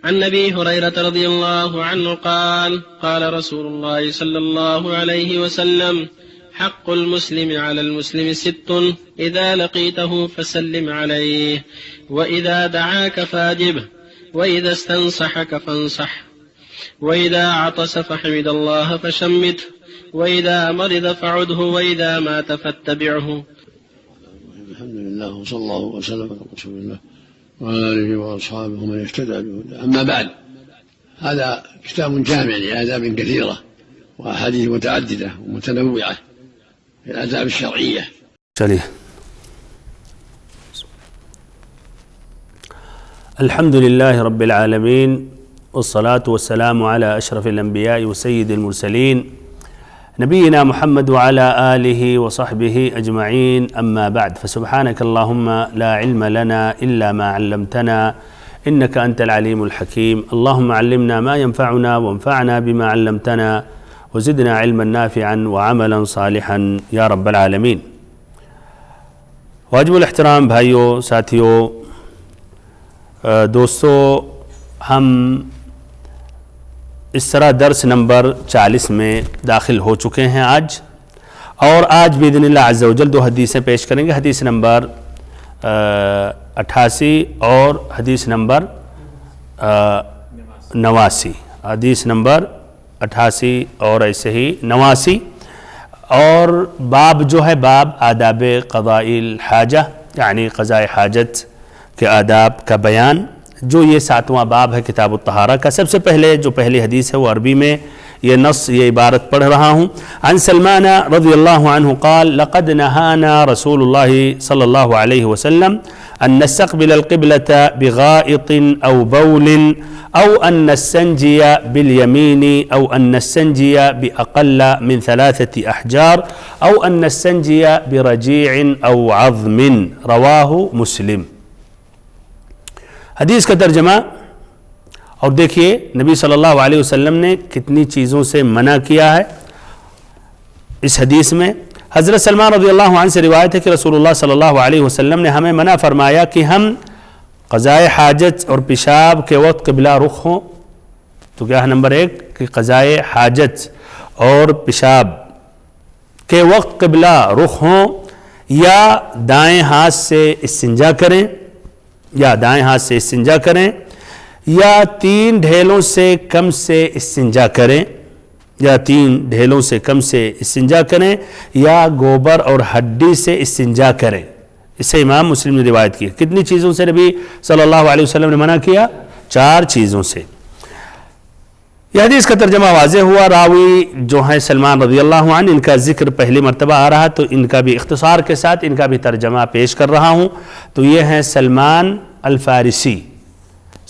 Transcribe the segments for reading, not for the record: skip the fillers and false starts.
عن أبي هريرة رضي الله عنه قال قال رسول الله صلى الله عليه وسلم حق المسلم على المسلم 6: إذا لقيته فسلم عليه، وإذا دعاك فأجبه، وإذا استنصحك فانصح، وإذا عطس فحمد الله فشمته، وإذا مرض فعده، وإذا مات فاتبعه. الحمد لله وصلى الله وسلم على رسول الله وعلى آله وأصحابه ومن اهتدى بهداه. أما بعد، هذا كتاب جامع لآداب كثيرة وأحاديث متعددة ومتنوعة في الآداب الشرعية. الحمد لله رب العالمين، والصلاة والسلام على أشرف الأنبياء وسيد المرسلين نبينا محمد وعلى آله وصحبه أجمعين. أما بعد، فسبحانك اللهم لا علم لنا إلا ما علمتنا إنك أنت العليم الحكيم. اللهم علمنا ما ينفعنا وانفعنا بما علمتنا وزدنا علما نافعا وعملا صالحا یا رب العالمین. واجب الاحترام بھائیوں، ساتھیوں، دوستو، ہم اس طرح درس نمبر 40 میں داخل ہو چکے ہیں آج، اور آج باذن اللہ عز و جل 2 حدیثیں پیش کریں گے، حدیث نمبر 88 اور حدیث نمبر 89، حدیث نمبر 88 اور ایسے ہی 89، اور باب جو ہے باب آداب قضاء الحاجہ، یعنی قضاء حاجت کے آداب کا بیان، جو یہ 7واں باب ہے کتاب الطہارہ کا. سب سے پہلے جو پہلی حدیث ہے وہ عربی میں یہ نص، یہ عبارت پڑھ رہا ہوں. عن سلمان رضی اللہ عنہ قال لقد نهانا رسول اللہ صلی اللہ علیہ وسلم ان نستقبل القبلة بغائط او بول او ان نستنجي باليمين او ان نستنجي باقل من 3 احجار او ان نستنجي برجيع او عظم. رواہ مسلم. حدیث کا ترجمہ، اور دیکھیے نبی صلی اللہ علیہ وسلم نے کتنی چیزوں سے منع کیا ہے اس حدیث میں. حضرت سلمان رضی اللہ عنہ سے روایت ہے کہ رسول اللہ صلی اللہ علیہ وسلم نے ہمیں منع فرمایا کہ ہم قضاء حاجت اور پیشاب کے وقت قبلہ رخ ہوں. تو کیا ہے نمبر 1 کہ قضاء حاجت اور پیشاب کے وقت قبلہ رخ ہوں، یا دائیں ہاتھ سے استنجا کریں، یا دائیں ہاتھ سے استنجا کریں، یا 3 ڈھیلوں سے کم سے استنجا کریں، یا 3 ڈھیلوں سے کم سے استنجا کریں، یا گوبر اور ہڈی سے استنجا کریں. اسے امام مسلم نے روایت کی. کتنی چیزوں سے نبی صلی اللہ علیہ وسلم نے منع کیا؟ 4 چیزوں سے. یہ حدیث کا ترجمہ واضح ہوا. راوی جو ہیں سلمان رضی اللہ عنہ، ان کا ذکر پہلی مرتبہ آ رہا، تو ان کا بھی اختصار کے ساتھ ان کا بھی ترجمہ پیش کر رہا ہوں. تو یہ ہیں سلمان الفارسی.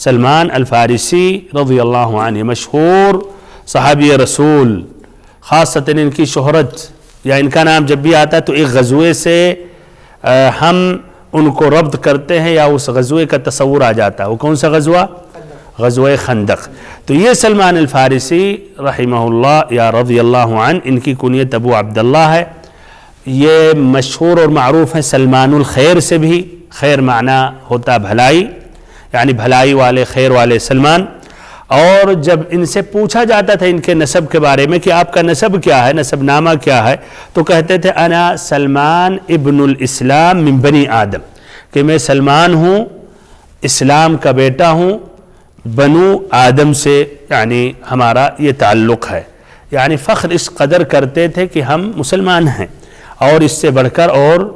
سلمان الفارسی رضی اللہ عنہ مشہور صحابی رسول، خاصتاً ان کی شہرت یا ان کا نام جب بھی آتا ہے تو ایک غزوے سے ہم ان کو ربط کرتے ہیں، یا اس غزوے کا تصور آ جاتا ہے. وہ کون سا غزوہ؟ غزوہ خندق. تو یہ سلمان الفارسی رحمہ اللہ یا رضی اللہ عنہ، ان کی کنیت ابو عبداللہ ہے. یہ مشہور اور معروف ہیں سلمان الخیر سے بھی. خیر معنی ہوتا بھلائی، یعنی بھلائی والے، خیر والے سلمان. اور جب ان سے پوچھا جاتا تھا ان کے نسب کے بارے میں کہ آپ کا نسب کیا ہے، نسب نامہ کیا ہے، تو کہتے تھے انا سلمان ابن الاسلام من بنی آدم، کہ میں سلمان ہوں، اسلام کا بیٹا ہوں، بنو آدم سے، یعنی ہمارا یہ تعلق ہے. یعنی فخر اس قدر کرتے تھے کہ ہم مسلمان ہیں، اور اس سے بڑھ کر اور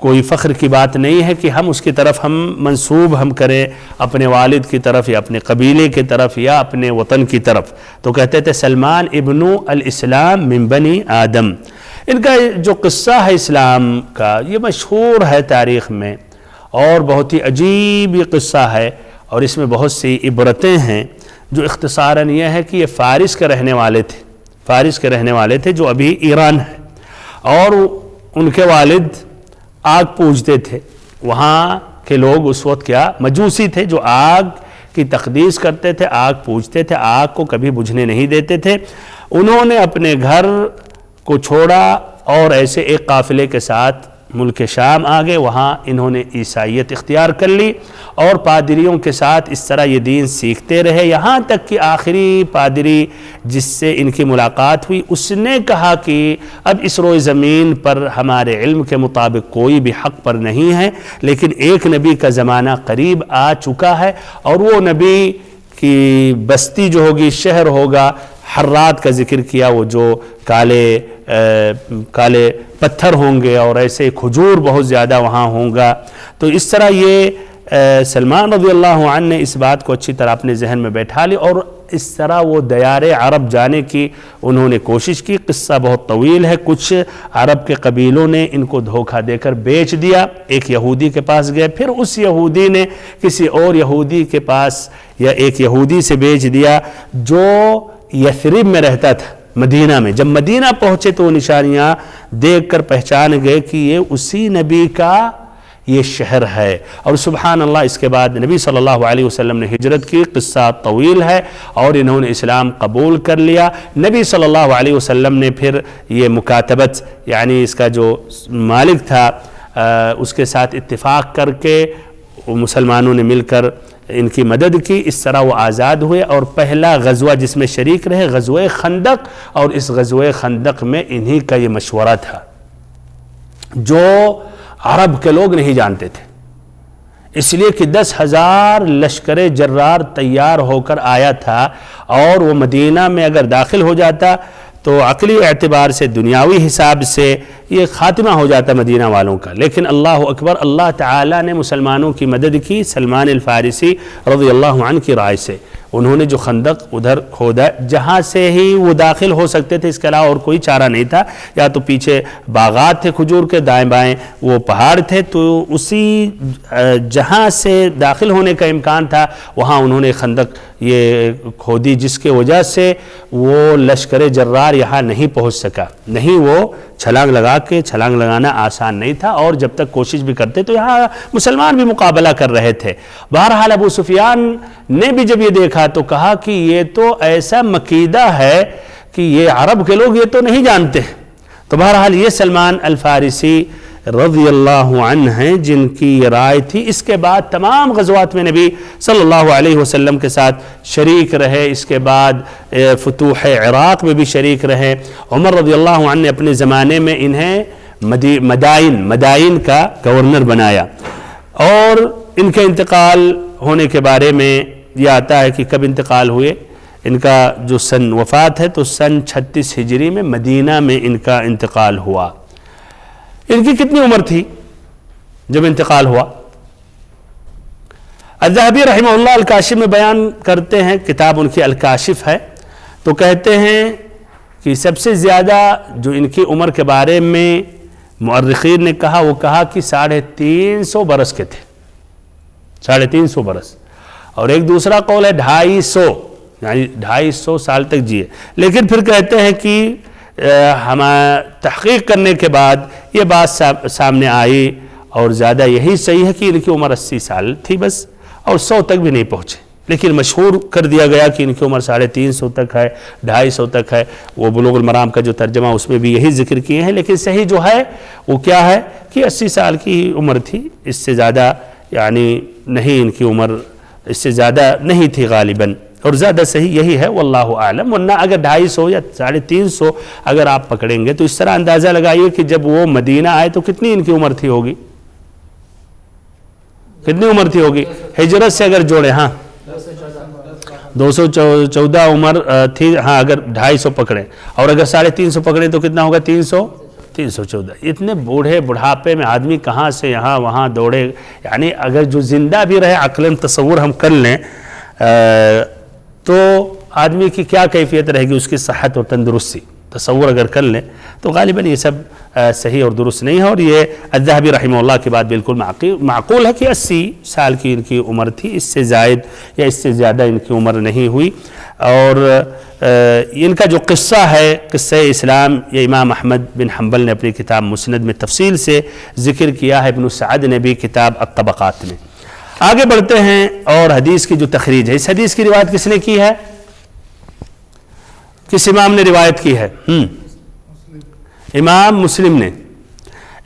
کوئی فخر کی بات نہیں ہے کہ ہم اس کی طرف ہم منسوب ہم کریں اپنے والد کی طرف، یا اپنے قبیلے کی طرف، یا اپنے وطن کی طرف. تو کہتے تھے سلمان ابن الاسلام من بنی آدم. ان کا جو قصہ ہے اسلام کا یہ مشہور ہے تاریخ میں، اور بہت ہی عجیب یہ قصہ ہے، اور اس میں بہت سی عبرتیں ہیں. جو اختصاراً یہ ہے کہ یہ فارس کے رہنے والے تھے، فارس کے رہنے والے تھے جو ابھی ایران ہے، اور ان کے والد آگ پوجتے تھے. وہاں کے لوگ اس وقت کیا مجوسی تھے، جو آگ کی تقدیس کرتے تھے، آگ پوجتے تھے، آگ کو کبھی بجھنے نہیں دیتے تھے. انہوں نے اپنے گھر کو چھوڑا اور ایسے ایک قافلے کے ساتھ ملک شام آ گئے، وہاں انہوں نے عیسائیت اختیار کر لی اور پادریوں کے ساتھ اس طرح یہ دین سیکھتے رہے، یہاں تک کہ آخری پادری جس سے ان کی ملاقات ہوئی اس نے کہا کہ اب اس روئے زمین پر ہمارے علم کے مطابق کوئی بھی حق پر نہیں ہے، لیکن ایک نبی کا زمانہ قریب آ چکا ہے، اور وہ نبی کی بستی جو ہوگی، شہر ہوگا، حرات کا ذکر کیا، وہ جو کالے پتھر ہوں گے اور ایسے کھجور بہت زیادہ وہاں ہوں گا۔ تو اس طرح یہ سلمان رضی اللہ عنہ نے اس بات کو اچھی طرح اپنے ذہن میں بیٹھا لی، اور اس طرح وہ دیار عرب جانے کی انہوں نے کوشش کی۔ قصہ بہت طویل ہے، کچھ عرب کے قبیلوں نے ان کو دھوکہ دے کر بیچ دیا، ایک یہودی کے پاس گئے، پھر اس یہودی نے کسی اور یہودی کے پاس یا ایک یہودی سے بیچ دیا جو یثرب میں رہتا تھا، مدینہ میں۔ جب مدینہ پہنچے تو وہ نشانیاں دیکھ کر پہچان گئے کہ یہ اسی نبی کا یہ شہر ہے، اور سبحان اللہ اس کے بعد نبی صلی اللہ علیہ وسلم نے ہجرت کی، قصہ طویل ہے، اور انہوں نے اسلام قبول کر لیا۔ نبی صلی اللہ علیہ وسلم نے پھر یہ مکاتبت، یعنی اس کا جو مالک تھا اس کے ساتھ اتفاق کر کے مسلمانوں نے مل کر ان کی مدد کی، اس طرح وہ آزاد ہوئے، اور پہلا غزوہ جس میں شریک رہے غزوہ خندق، اور اس غزوہ خندق میں انہی کا یہ مشورہ تھا جو عرب کے لوگ نہیں جانتے تھے، اس لیے کہ 10,000 لشکر جرار تیار ہو کر آیا تھا، اور وہ مدینہ میں اگر داخل ہو جاتا تو عقلی اعتبار سے، دنیاوی حساب سے یہ خاتمہ ہو جاتا مدینہ والوں کا، لیکن اللہ اکبر، اللہ تعالیٰ نے مسلمانوں کی مدد کی سلمان الفارسی رضی اللہ عنہ کی رائے سے۔ انہوں نے جو خندق ادھر کھودا، جہاں سے ہی وہ داخل ہو سکتے تھے، اس کے علاوہ اور کوئی چارہ نہیں تھا، یا تو پیچھے باغات تھے کھجور کے، دائیں بائیں وہ پہاڑ تھے، تو اسی جہاں سے داخل ہونے کا امکان تھا وہاں انہوں نے خندق یہ کھودی، جس کے وجہ سے وہ لشکر جرار یہاں نہیں پہنچ سکا۔ نہیں، وہ چھلانگ لگانا آسان نہیں تھا، اور جب تک کوشش بھی کرتے تو یہاں مسلمان بھی مقابلہ کر رہے تھے۔ بہرحال ابو سفیان نے بھی جب یہ دیکھا تو کہا کہ یہ تو ایسا مکیدہ ہے کہ یہ عرب کے لوگ یہ تو نہیں جانتے۔ تو بہرحال یہ سلمان الفارسی رضی اللہ عنہ ہیں جن کی یہ رائے تھی۔ اس کے بعد تمام غزوات میں نبی صلی اللہ علیہ وسلم کے ساتھ شریک رہے، اس کے بعد فتوح عراق میں بھی شریک رہے۔ عمر رضی اللہ عنہ نے اپنے زمانے میں انہیں مدائن کا گورنر بنایا، اور ان کے انتقال ہونے کے بارے میں یہ آتا ہے کہ کب انتقال ہوئے، ان کا جو سن وفات ہے تو سن 36 ہجری میں مدینہ میں ان کا انتقال ہوا۔ ان کی کتنی عمر تھی جب انتقال ہوا؟ الذہبی رحمہ اللہ الکاشف میں بیان کرتے ہیں، کتاب ان کی الکاشف ہے، تو کہتے ہیں کہ سب سے زیادہ جو ان کی عمر کے بارے میں مؤرخین نے کہا، وہ کہا کہ 350 برس کے تھے، 350 برس، اور ایک دوسرا قول ہے 250، یعنی 250 سال تک جیے۔ لیکن پھر کہتے ہیں کہ ہم تحقیق کرنے کے بعد یہ بات سامنے آئی، اور زیادہ یہی صحیح ہے کہ ان کی عمر 80 سال تھی بس، اور 100 تک بھی نہیں پہنچے، لیکن مشہور کر دیا گیا کہ ان کی عمر 350 تک ہے، 250 تک ہے۔ وہ بلوغ المرام کا جو ترجمہ اس میں بھی یہی ذکر کیے ہیں، لیکن صحیح جو ہے وہ کیا ہے کہ 80 سال کی عمر تھی، اس سے زیادہ یعنی نہیں، ان کی عمر اس سے زیادہ نہیں تھی غالباً، اور زیادہ صحیح یہی ہے واللہ اعلم۔ ورنہ اگر 250 یا 350 اگر آپ پکڑیں گے تو اس طرح اندازہ لگائیے کہ جب وہ مدینہ آئے تو کتنی ان کی عمر تھی ہوگی، کتنی عمر تھی ہوگی ہجرت سے اگر جوڑے؟ ہاں 214 عمر تھی، ہاں اگر 250 پکڑیں، اور اگر 350 پکڑیں تو کتنا ہوگا؟ 314۔ اتنے بوڑھے بڑھاپے میں آدمی کہاں سے یہاں وہاں دوڑے، یعنی اگر جو زندہ بھی رہے، عقلاً تصور ہم کر لیں تو آدمی کی کیا کیفیت رہے گی، اس کی صحت اور تندرستی، تصور اگر کر لیں تو غالباً یہ سب صحیح اور درست نہیں ہے۔ اور یہ الذہبی رحمہ اللہ کی بات بالکل معقول ہے کہ 80 سال کی ان کی عمر تھی، اس سے زائد یا اس سے زیادہ ان کی عمر نہیں ہوئی۔ اور ان کا جو قصہ ہے، قصہ اسلام، یہ امام احمد بن حنبل نے اپنی کتاب مسند میں تفصیل سے ذکر کیا ہے، ابن سعد نے بھی کتاب الطبقات میں۔ آگے بڑھتے ہیں، اور حدیث کی جو تخریج ہے، اس حدیث کی روایت کس نے کی ہے؟ کس امام نے روایت کی ہے؟ امام مسلم نے۔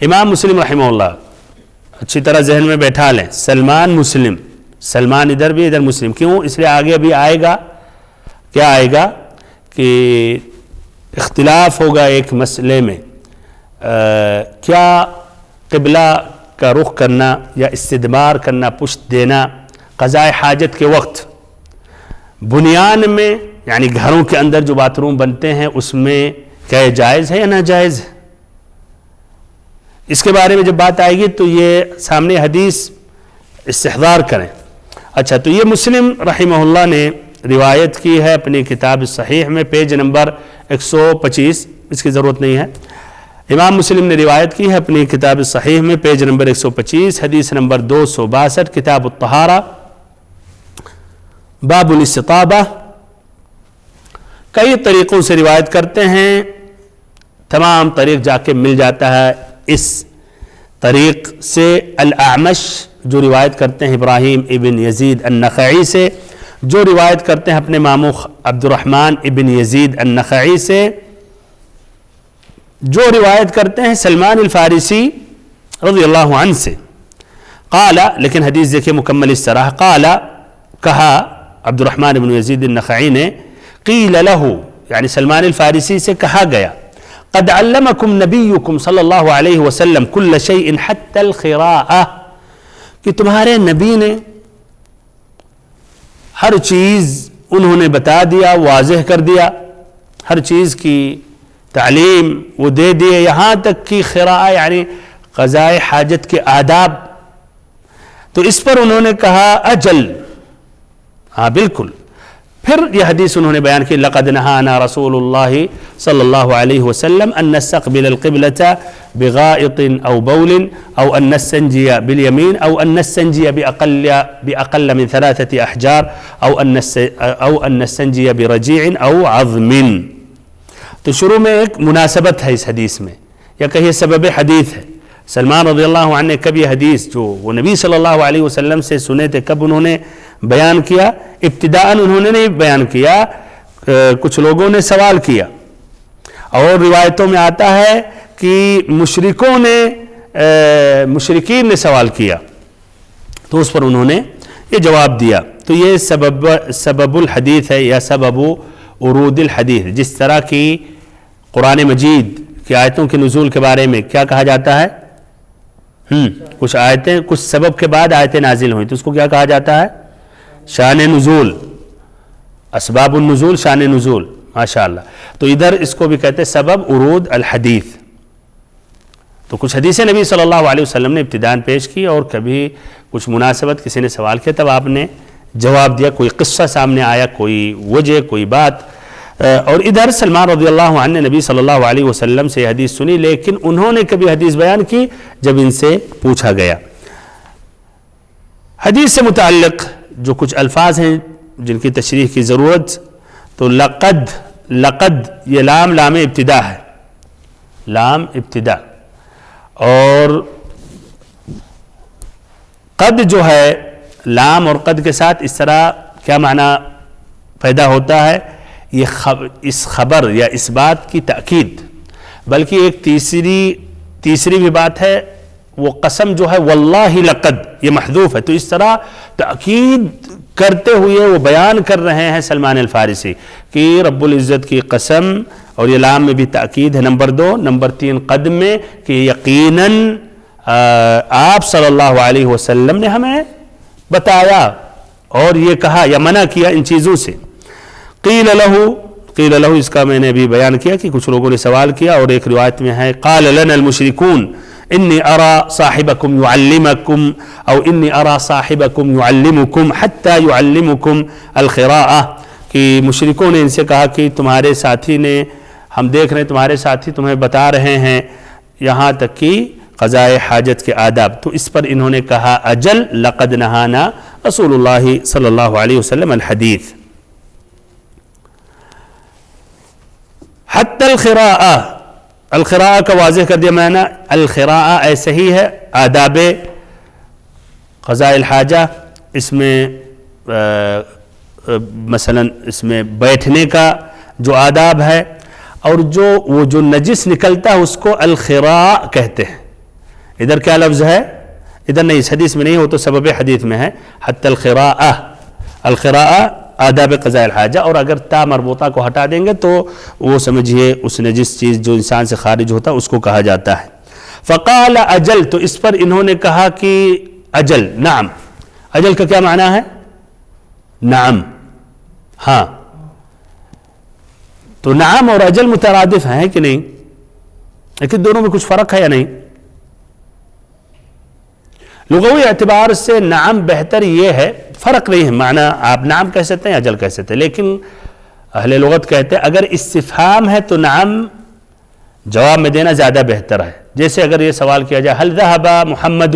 امام مسلم رحمہ اللہ، اچھی طرح ذہن میں بیٹھا لیں، سلمان مسلم، سلمان ادھر بھی ادھر مسلم، کیوں؟ اس لیے آگے ابھی آئے گا، کیا آئے گا کہ اختلاف ہوگا ایک مسئلے میں، کیا قبلہ کا رخ کرنا یا استدبار کرنا، پشت دینا قضاء حاجت کے وقت بنیان میں، یعنی گھروں کے اندر جو باتھ روم بنتے ہیں اس میں کیا یہ جائز ہے یا ناجائز ہے؟ اس کے بارے میں جب بات آئے گی تو یہ سامنے حدیث استحضار کریں۔ اچھا، تو یہ مسلم رحمہ اللہ نے روایت کی ہے اپنی کتاب صحیح میں، پیج نمبر 125، اس کی ضرورت نہیں ہے، امام مسلم نے روایت کی ہے اپنی کتاب صحیح میں، پیج نمبر 125، حدیث نمبر 262، کتاب الطہارہ، باب الاستطابہ۔ کئی طریقوں سے روایت کرتے ہیں، تمام طریق جا کے مل جاتا ہے اس طریق سے۔ الاعمش جو روایت کرتے ہیں ابراہیم ابن یزید النخعی سے، جو روایت کرتے ہیں اپنے ماموں عبد الرحمن ابن یزید النخعی سے، جو روایت کرتے ہیں سلمان الفارسی رضی اللہ عنہ سے۔ قال، لیکن حدیث دیکھیں مکمل اس طرح، قال کہا عبد الرحمن ابن یزید النخعی نے، قیل لہ یعنی سلمان الفارسی سے کہا گیا، قد علمکم نبیکم صلی اللہ علیہ وسلم کل شیء حتی الخراءہ، کہ تمہارے نبی نے ہر چیز انہوں نے بتا دیا، واضح کر دیا، ہر چیز کی تعلیم وہ دے دیے، یہاں تک کہ خراء یعنی قضاء حاجت کے آداب۔ تو اس پر انہوں نے کہا اجل، ہاں بالکل۔ پھر یہ حدیث انہوں نے بیان کی، لقد نہانا رسول اللہ صلی اللہ علیہ وسلم ان نستقبل القبلة بغائط او بول او ان نستنجی بالیمین او ان نستنجی باقل من 3 احجار او ان نستنجی برجیع او عظم۔ تو شروع میں ایک مناسبت ہے اس حدیث میں، یا کہیے سبب حدیث ہے۔ سلمان رضی اللہ عنہ نے کب یہ حدیث جو وہ نبی صلی اللہ علیہ وسلم سے سنے تھے، کب انہوں نے بیان کیا؟ ابتداءً انہوں نے نہیں بیان کیا، کچھ لوگوں نے سوال کیا، اور روایتوں میں آتا ہے کہ مشرکین نے سوال کیا، تو اس پر انہوں نے یہ جواب دیا۔ تو یہ سبب الحدیث ہے یا سبب ورود الحدیث، جس طرح کی قرآن مجید کی آیتوں کے نزول کے بارے میں کیا کہا جاتا ہے؟ کچھ آیتیں، کچھ سبب کے بعد آیتیں نازل ہوئیں تو اس کو کیا کہا جاتا ہے؟ شان نزول، اسباب النزول، شان نزول، ماشاءاللہ۔ تو ادھر اس کو بھی کہتے ہیں سبب ورود الحدیث۔ تو کچھ حدیثیں نبی صلی اللہ علیہ وسلم نے ابتداءً پیش کی، اور کبھی کچھ مناسبت کسی نے سوال کیا تب آپ نے جواب دیا، کوئی قصہ سامنے آیا، کوئی وجہ، کوئی بات۔ اور ادھر سلمان رضی اللہ عنہ نے نبی صلی اللہ علیہ وسلم سے حدیث سنی، لیکن انہوں نے کبھی حدیث بیان کی جب ان سے پوچھا گیا۔ حدیث سے متعلق جو کچھ الفاظ ہیں جن کی تشریح کی ضرورت، تو لقد یہ لام ابتدا ہے، لام ابتدا، اور قد جو ہے لام اور قد کے ساتھ اس طرح کیا معنی پیدا ہوتا ہے؟ یہ اس خبر یا اس بات کی تأکید، بلکہ ایک تیسری بھی بات ہے، وہ قسم جو ہے واللہ لقد یہ محذوف ہے، تو اس طرح تأکید کرتے ہوئے وہ بیان کر رہے ہیں سلمان الفارسی کہ رب العزت کی قسم، اور یہ لام میں بھی تأکید ہے، نمبر 2، نمبر 3 قد میں، کہ یقیناً آپ صلی اللہ علیہ وسلم نے ہمیں بتایا اور یہ کہا یا منع کیا ان چیزوں سے۔ قیل لہ اس کا میں نے بھی بیان کیا کہ کچھ لوگوں نے سوال کیا، اور ایک روایت میں ہے قال لنا المشرکون انی ارى صاحبکم یعلمکم او انی ارى صاحبکم یعلمکم حتی یعلمکم الخراءہ، کہ مشرکوں نے ان سے کہا کہ تمہارے ساتھی نے، ہم دیکھ رہے ہیں تمہارے ساتھی تمہیں بتا رہے ہیں یہاں تک کہ قضاء حاجت کے آداب۔ تو اس پر انہوں نے کہا اجل لقد نہانا رسول اللہ صلی اللہ علیہ وسلم الحدیث۔ حتی الخراء کا واضح کر دیا میں نے، الخراء ایسے ہی ہے آداب قضاء الحاجہ، اس میں مثلا اس میں بیٹھنے کا جو آداب ہے، اور جو نجس نکلتا ہے اس کو الخراء کہتے ہیں، ادھر کیا لفظ ہے؟ ادھر نہیں، اس حدیث میں نہیں، وہ تو سبب حدیث میں ہے، حتی القراءہ، القراءہ آداب قضاء الحاجہ، اور اگر تا مربوطہ کو ہٹا دیں گے تو وہ سمجھیے اس نے جس چیز جو انسان سے خارج ہوتا ہے اس کو کہا جاتا ہے۔ فقال اجل، تو اس پر انہوں نے کہا کہ اجل، نعم، اجل کا کیا معنی ہے؟ نعم، ہاں، تو نعم اور اجل مترادف ہیں کہ نہیں؟ لیکن دونوں میں کچھ فرق ہے یا نہیں؟ لغوی اعتبار سے نعم بہتر یہ ہے، فرق نہیں ہے، معنی آپ نعم کہہ سکتے ہیں، اجل کہہ سکتے ہیں، لیکن اہل لغت کہتے ہیں اگر استفہام ہے تو نعم جواب میں دینا زیادہ بہتر ہے۔ جیسے اگر یہ سوال کیا جائے هل ذهب محمد،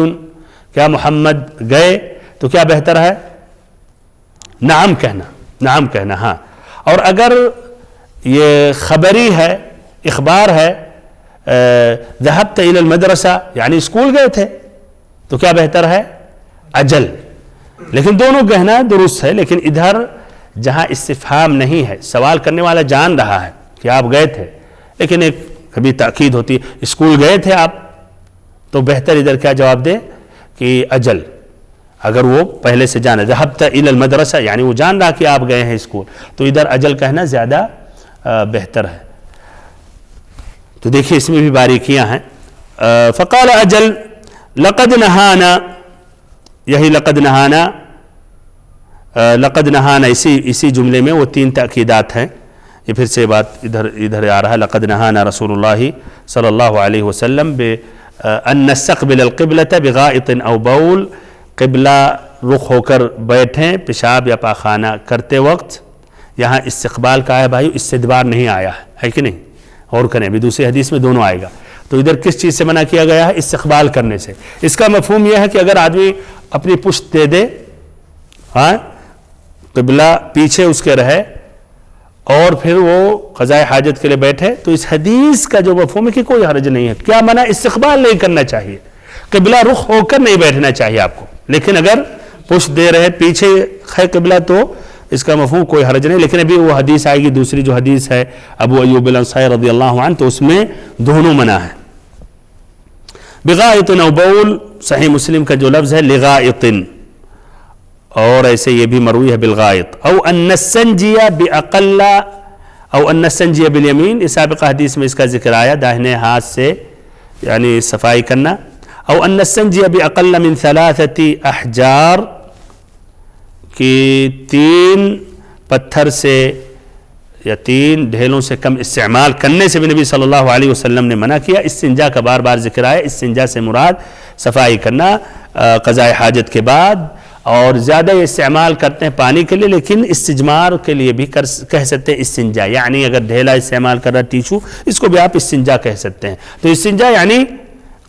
کیا محمد گئے، تو کیا بہتر ہے؟ نعم کہنا، نعم کہنا، ہاں۔ اور اگر یہ خبری ہے، اخبار ہے، ذهبت الى المدرسہ یعنی اسکول گئے تھے، تو کیا بہتر ہے؟ اجل۔ لیکن دونوں کہنا درست ہے، لیکن ادھر جہاں استفہام نہیں ہے، سوال کرنے والا جان رہا ہے کہ آپ گئے تھے، لیکن ایک کبھی تاکید ہوتی ہے اسکول گئے تھے آپ، تو بہتر ادھر کیا جواب دے کہ اجل، اگر وہ پہلے سے جانا، ذهبت الى المدرسہ یعنی وہ جان رہا کہ آپ گئے ہیں اسکول، تو ادھر اجل کہنا زیادہ بہتر ہے۔ تو دیکھیے اس میں بھی باریکیاں ہیں۔ فقال اجل لقد نہانا، یہی لقد نہانا، لقد نہانا اسی جملے میں وہ 3 تاکیدات ہیں، یہ پھر سے بات ادھر آ رہا ہے، لقد نہانا رسول اللہ صلی اللہ علیہ وسلم ان نستقبل القبلۃ بغائط او بول، قبلہ رخ ہو کر بیٹھیں پیشاب یا پاخانہ کرتے وقت۔ یہاں استقبال کا ہے بھائی، استدبار نہیں آیا ہے کہ نہیں، اور کریں ابھی دوسری حدیث میں دونوں آئے گا۔ تو ادھر کس چیز سے منع کیا گیا ہے؟ استقبال کرنے سے۔ اس کا مفہوم یہ ہے کہ اگر آدمی اپنی پشت دے دے، ہاں، قبلہ پیچھے اس کے رہے اور پھر وہ قضاء حاجت کے لیے بیٹھے، تو اس حدیث کا جو مفہوم ہے کہ کوئی حرج نہیں ہے۔ کیا منع؟ استقبال نہیں کرنا چاہیے، قبلہ رخ ہو کر نہیں بیٹھنا چاہیے آپ کو، لیکن اگر پشت دے رہے پیچھے ہے قبلہ تو اس کا مفہوم کوئی حرج نہیں۔ لیکن ابھی وہ حدیث آئے گی دوسری جو حدیث ہے ابو ایوب الانصاری رضی اللہ عنہ، تو اس میں دونوں منع ہے۔ بغائط او بول، صحیح مسلم کا جو لفظ ہے لغائط، اور ایسے یہ بھی مروی ہے بالغائط۔ او ان نستنجی باقل او ان نستنجی بالیمین، اس سابقہ حدیث میں اس کا ذکر آیا، داہنے ہاتھ سے یعنی صفائی کرنا۔ او ان نستنجی باقل من 3 احجار، کہ 3 پتھر سے یا 3 ڈھیلوں سے کم استعمال کرنے سے بھی نبی صلی اللہ علیہ وسلم نے منع کیا۔ استنجا کا بار بار ذکر آیا، استنجا سے مراد صفائی کرنا قضاء حاجت کے بعد، اور زیادہ یہ استعمال کرتے ہیں پانی کے لیے، لیکن استجمار کے لیے بھی کہہ سکتے ہیں استنجا، یعنی اگر ڈھیلا استعمال کر رہا ٹیشو، اس کو بھی آپ استنجا کہہ سکتے ہیں۔ تو استنجا یعنی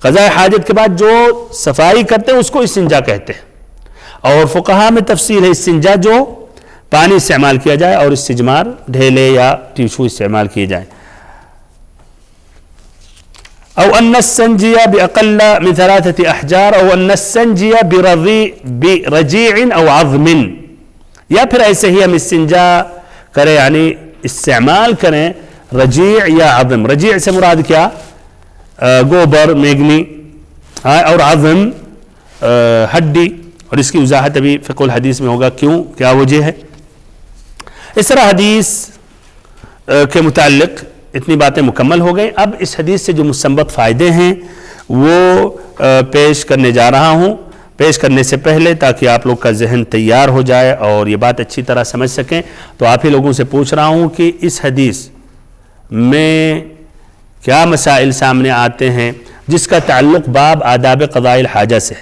قضاء حاجت کے بعد جو صفائی کرتے ہیں اس کو استنجا کہتے ہیں، اور فقہا میں تفصیل ہے، استنجا جو پانی استعمال کیا جائے اور استجمار ڈھیلے یا ٹیشو استعمال کیے جائیں۔ او ان نستنجی باقل من 3 احجار او ان نستنجی برجیع او عظم، یا پھر ایسے ہی ہم استنجا کریں یعنی استعمال کریں رجیع یا عظم۔ رجیع سے مراد کیا؟ گوبر، میگنی، اور عظم ہڈی، اور اس کی وضاحت ابھی فقہ الحدیث میں ہوگا کیوں، کیا وجہ ہے۔ اس طرح حدیث کے متعلق اتنی باتیں مکمل ہو گئیں۔ اب اس حدیث سے جو مستنبط فائدے ہیں وہ پیش کرنے جا رہا ہوں، پیش کرنے سے پہلے تاکہ آپ لوگ کا ذہن تیار ہو جائے اور یہ بات اچھی طرح سمجھ سکیں، تو آپ ہی لوگوں سے پوچھ رہا ہوں کہ اس حدیث میں کیا مسائل سامنے آتے ہیں جس کا تعلق باب آداب قضاء الحاجہ سے۔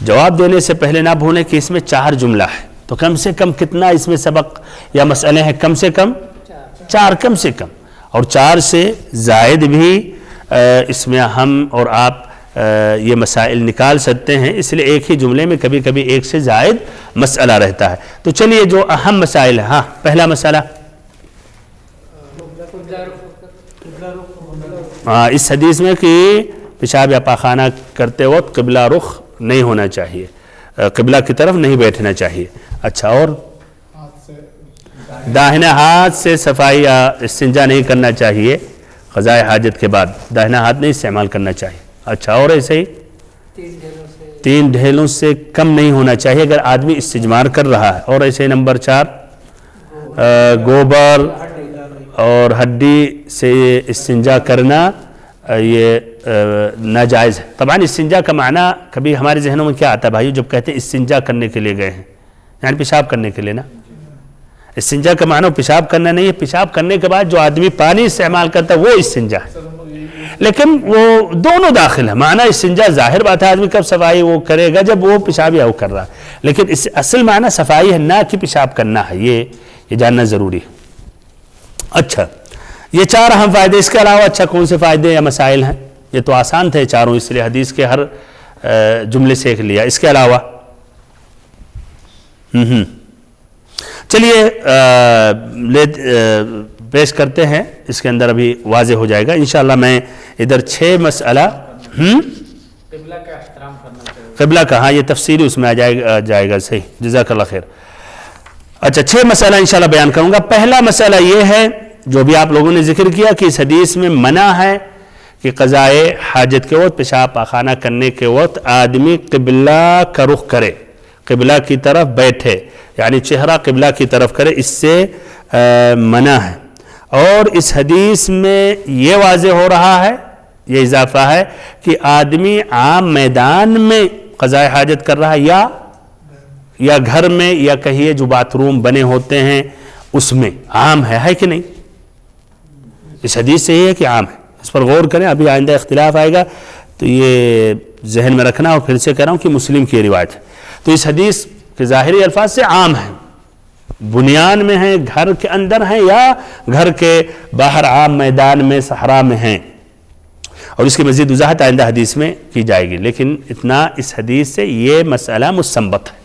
جواب دینے سے پہلے نہ بھولیں کہ اس میں 4 جملہ ہے، تو کم سے کم کتنا اس میں سبق یا مسئلے ہیں؟ کم سے کم 4، کم سے کم، اور 4 سے زائد بھی اس میں ہم اور آپ یہ مسائل نکال سکتے ہیں، اس لیے ایک ہی جملے میں کبھی کبھی 1 سے زائد مسئلہ رہتا ہے۔ تو چلیے جو اہم مسائل ہیں، ہاں پہلا مسئلہ اس حدیث میں کہ پیشاب یا پاخانہ کرتے وقت قبلہ رخ نہیں ہونا چاہیے، قبلہ کی طرف نہیں بیٹھنا چاہیے۔ اچھا، اور داہنے ہاتھ سے صفائی یا استنجا نہیں کرنا چاہیے، قضاء حاجت کے بعد داہنا ہاتھ نہیں استعمال کرنا چاہیے۔ اچھا، اور ایسے ہی 3 ڈھیلوں سے کم نہیں ہونا چاہیے اگر آدمی استجمار کر رہا ہے. اور ایسے نمبر 4 گوبر اور ہڈی سے استنجا کرنا یہ ناجائز ہے. طبعاً استنجا کا معنی کبھی ہمارے ذہنوں میں کیا آتا ہے بھائیو جب کہتے ہیں استنجا کرنے کے لیے گئے ہیں, یعنی پیشاب کرنے کے لیے نا. استنجا کا معنی پیشاب کرنا نہیں ہے, پیشاب کرنے کے بعد جو آدمی پانی استعمال کرتا ہے وہ استنجا ہے. لیکن وہ دونوں داخل ہے. معنی استنجا ظاہر بات ہے آدمی کب صفائی وہ کرے گا جب وہ پیشاب یا وہ کر رہا ہے, لیکن اس اصل معنی صفائی ہے نہ کہ پیشاب کرنا ہے. یہ جاننا ضروری ہے. اچھا یہ 4 اہم فائدے. اس کے علاوہ اچھا کون سے فائدے یا مسائل ہیں؟ یہ تو آسان تھے چاروں, اس لیے حدیث کے ہر جملے سے ایک لیا. اس کے علاوہ چلیے پیش کرتے ہیں, اس کے اندر ابھی واضح ہو جائے گا انشاءاللہ. میں ادھر 6 مسئلہ قبلہ کا احترام کرنا چاہیے. قبلہ کا, ہاں یہ تفصیلی اس میں آ جائے گا. صحیح, جزاک اللہ خیر. اچھا 6 مسئلہ انشاءاللہ بیان کروں گا. پہلا مسئلہ یہ ہے جو بھی آپ لوگوں نے ذکر کیا کہ اس حدیث میں منع ہے کہ قضائے حاجت کے وقت پیشاب پاخانہ کرنے کے وقت آدمی قبلہ کا رخ کرے, قبلہ کی طرف بیٹھے, یعنی چہرہ قبلہ کی طرف کرے. اس سے منع ہے. اور اس حدیث میں یہ واضح ہو رہا ہے, یہ اضافہ ہے کہ آدمی عام میدان میں قضائے حاجت کر رہا ہے یا گھر میں, یا کہیے جو باتھ روم بنے ہوتے ہیں اس میں عام ہے کہ نہیں. اس حدیث سے یہ ہے کہ عام ہے. اس پر غور کریں, ابھی آئندہ اختلاف آئے گا تو یہ ذہن میں رکھنا. اور پھر سے کہہ رہا ہوں کہ مسلم کی روایت ہے. تو اس حدیث کے ظاہری الفاظ سے عام ہے, بنیان میں ہیں, گھر کے اندر ہیں یا گھر کے باہر عام میدان میں صحرا میں ہیں. اور اس کی مزید وضاحت آئندہ حدیث میں کی جائے گی. لیکن اتنا اس حدیث سے یہ مسئلہ مستنبط ہے.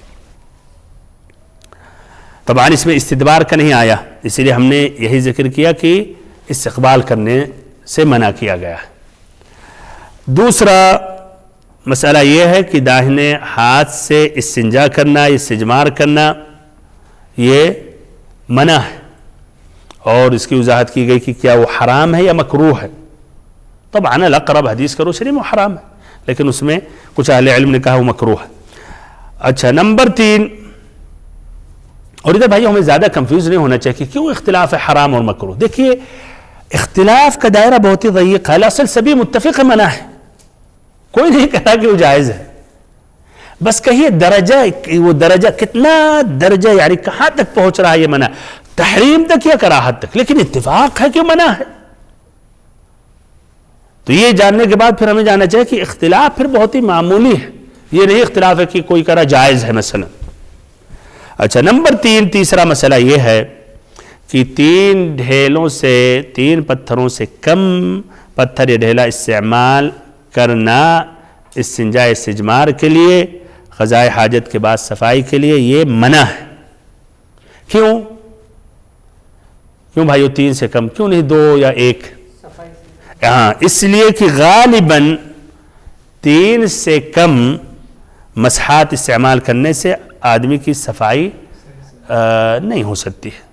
طبعاً اس میں استدبار کا نہیں آیا, اسی لیے ہم نے یہی ذکر کیا کہ استقبال کرنے سے منع کیا گیا ہے. دوسرا مسئلہ یہ ہے کہ داہنے ہاتھ سے استنجا کرنا, استجمار کرنا یہ منع ہے. اور اس کی وضاحت کی گئی کہ کیا وہ حرام ہے یا مکروہ ہے. طبعاً الاقرب حدیث کا روشنی میں حرام ہے, لیکن اس میں کچھ اہل علم نے کہا وہ مکروہ ہے. اچھا نمبر 3, اور ادھر بھائی ہمیں زیادہ کنفیوز نہیں ہونا چاہیے کہ کیوں اختلاف ہے حرام اور مکروہ. دیکھیے اختلاف کا دائرہ بہت ہی ضیق ہے. اصل سبھی متفق منع ہے, کوئی نہیں کہا کہ وہ جائز ہے. بس کہیے درجہ, وہ درجہ کتنا درجہ, یعنی کہاں تک پہنچ رہا ہے یہ منع, تحریم تک یا کراہت تک, لیکن اتفاق ہے کہ منع ہے. تو یہ جاننے کے بعد پھر ہمیں جاننا چاہیے کہ اختلاف پھر بہت ہی معمولی ہے, یہ نہیں اختلاف ہے کہ کوئی کرا جائز ہے مثلا. اچھا نمبر 3, تیسرا مسئلہ یہ ہے کہ 3 ڈھیلوں سے, 3 پتھروں سے کم پتھر یا ڈھیلا استعمال کرنا استنجا استجمار کے لیے, قضائے حاجت کے بعد صفائی کے لیے یہ منع ہے. کیوں بھائیو 3 سے کم کیوں نہیں 2 یا 1؟ ہاں اس لیے کہ غالباً 3 سے کم مسحات استعمال کرنے سے آدمی کی صفائی نہیں ہو سکتی ہے,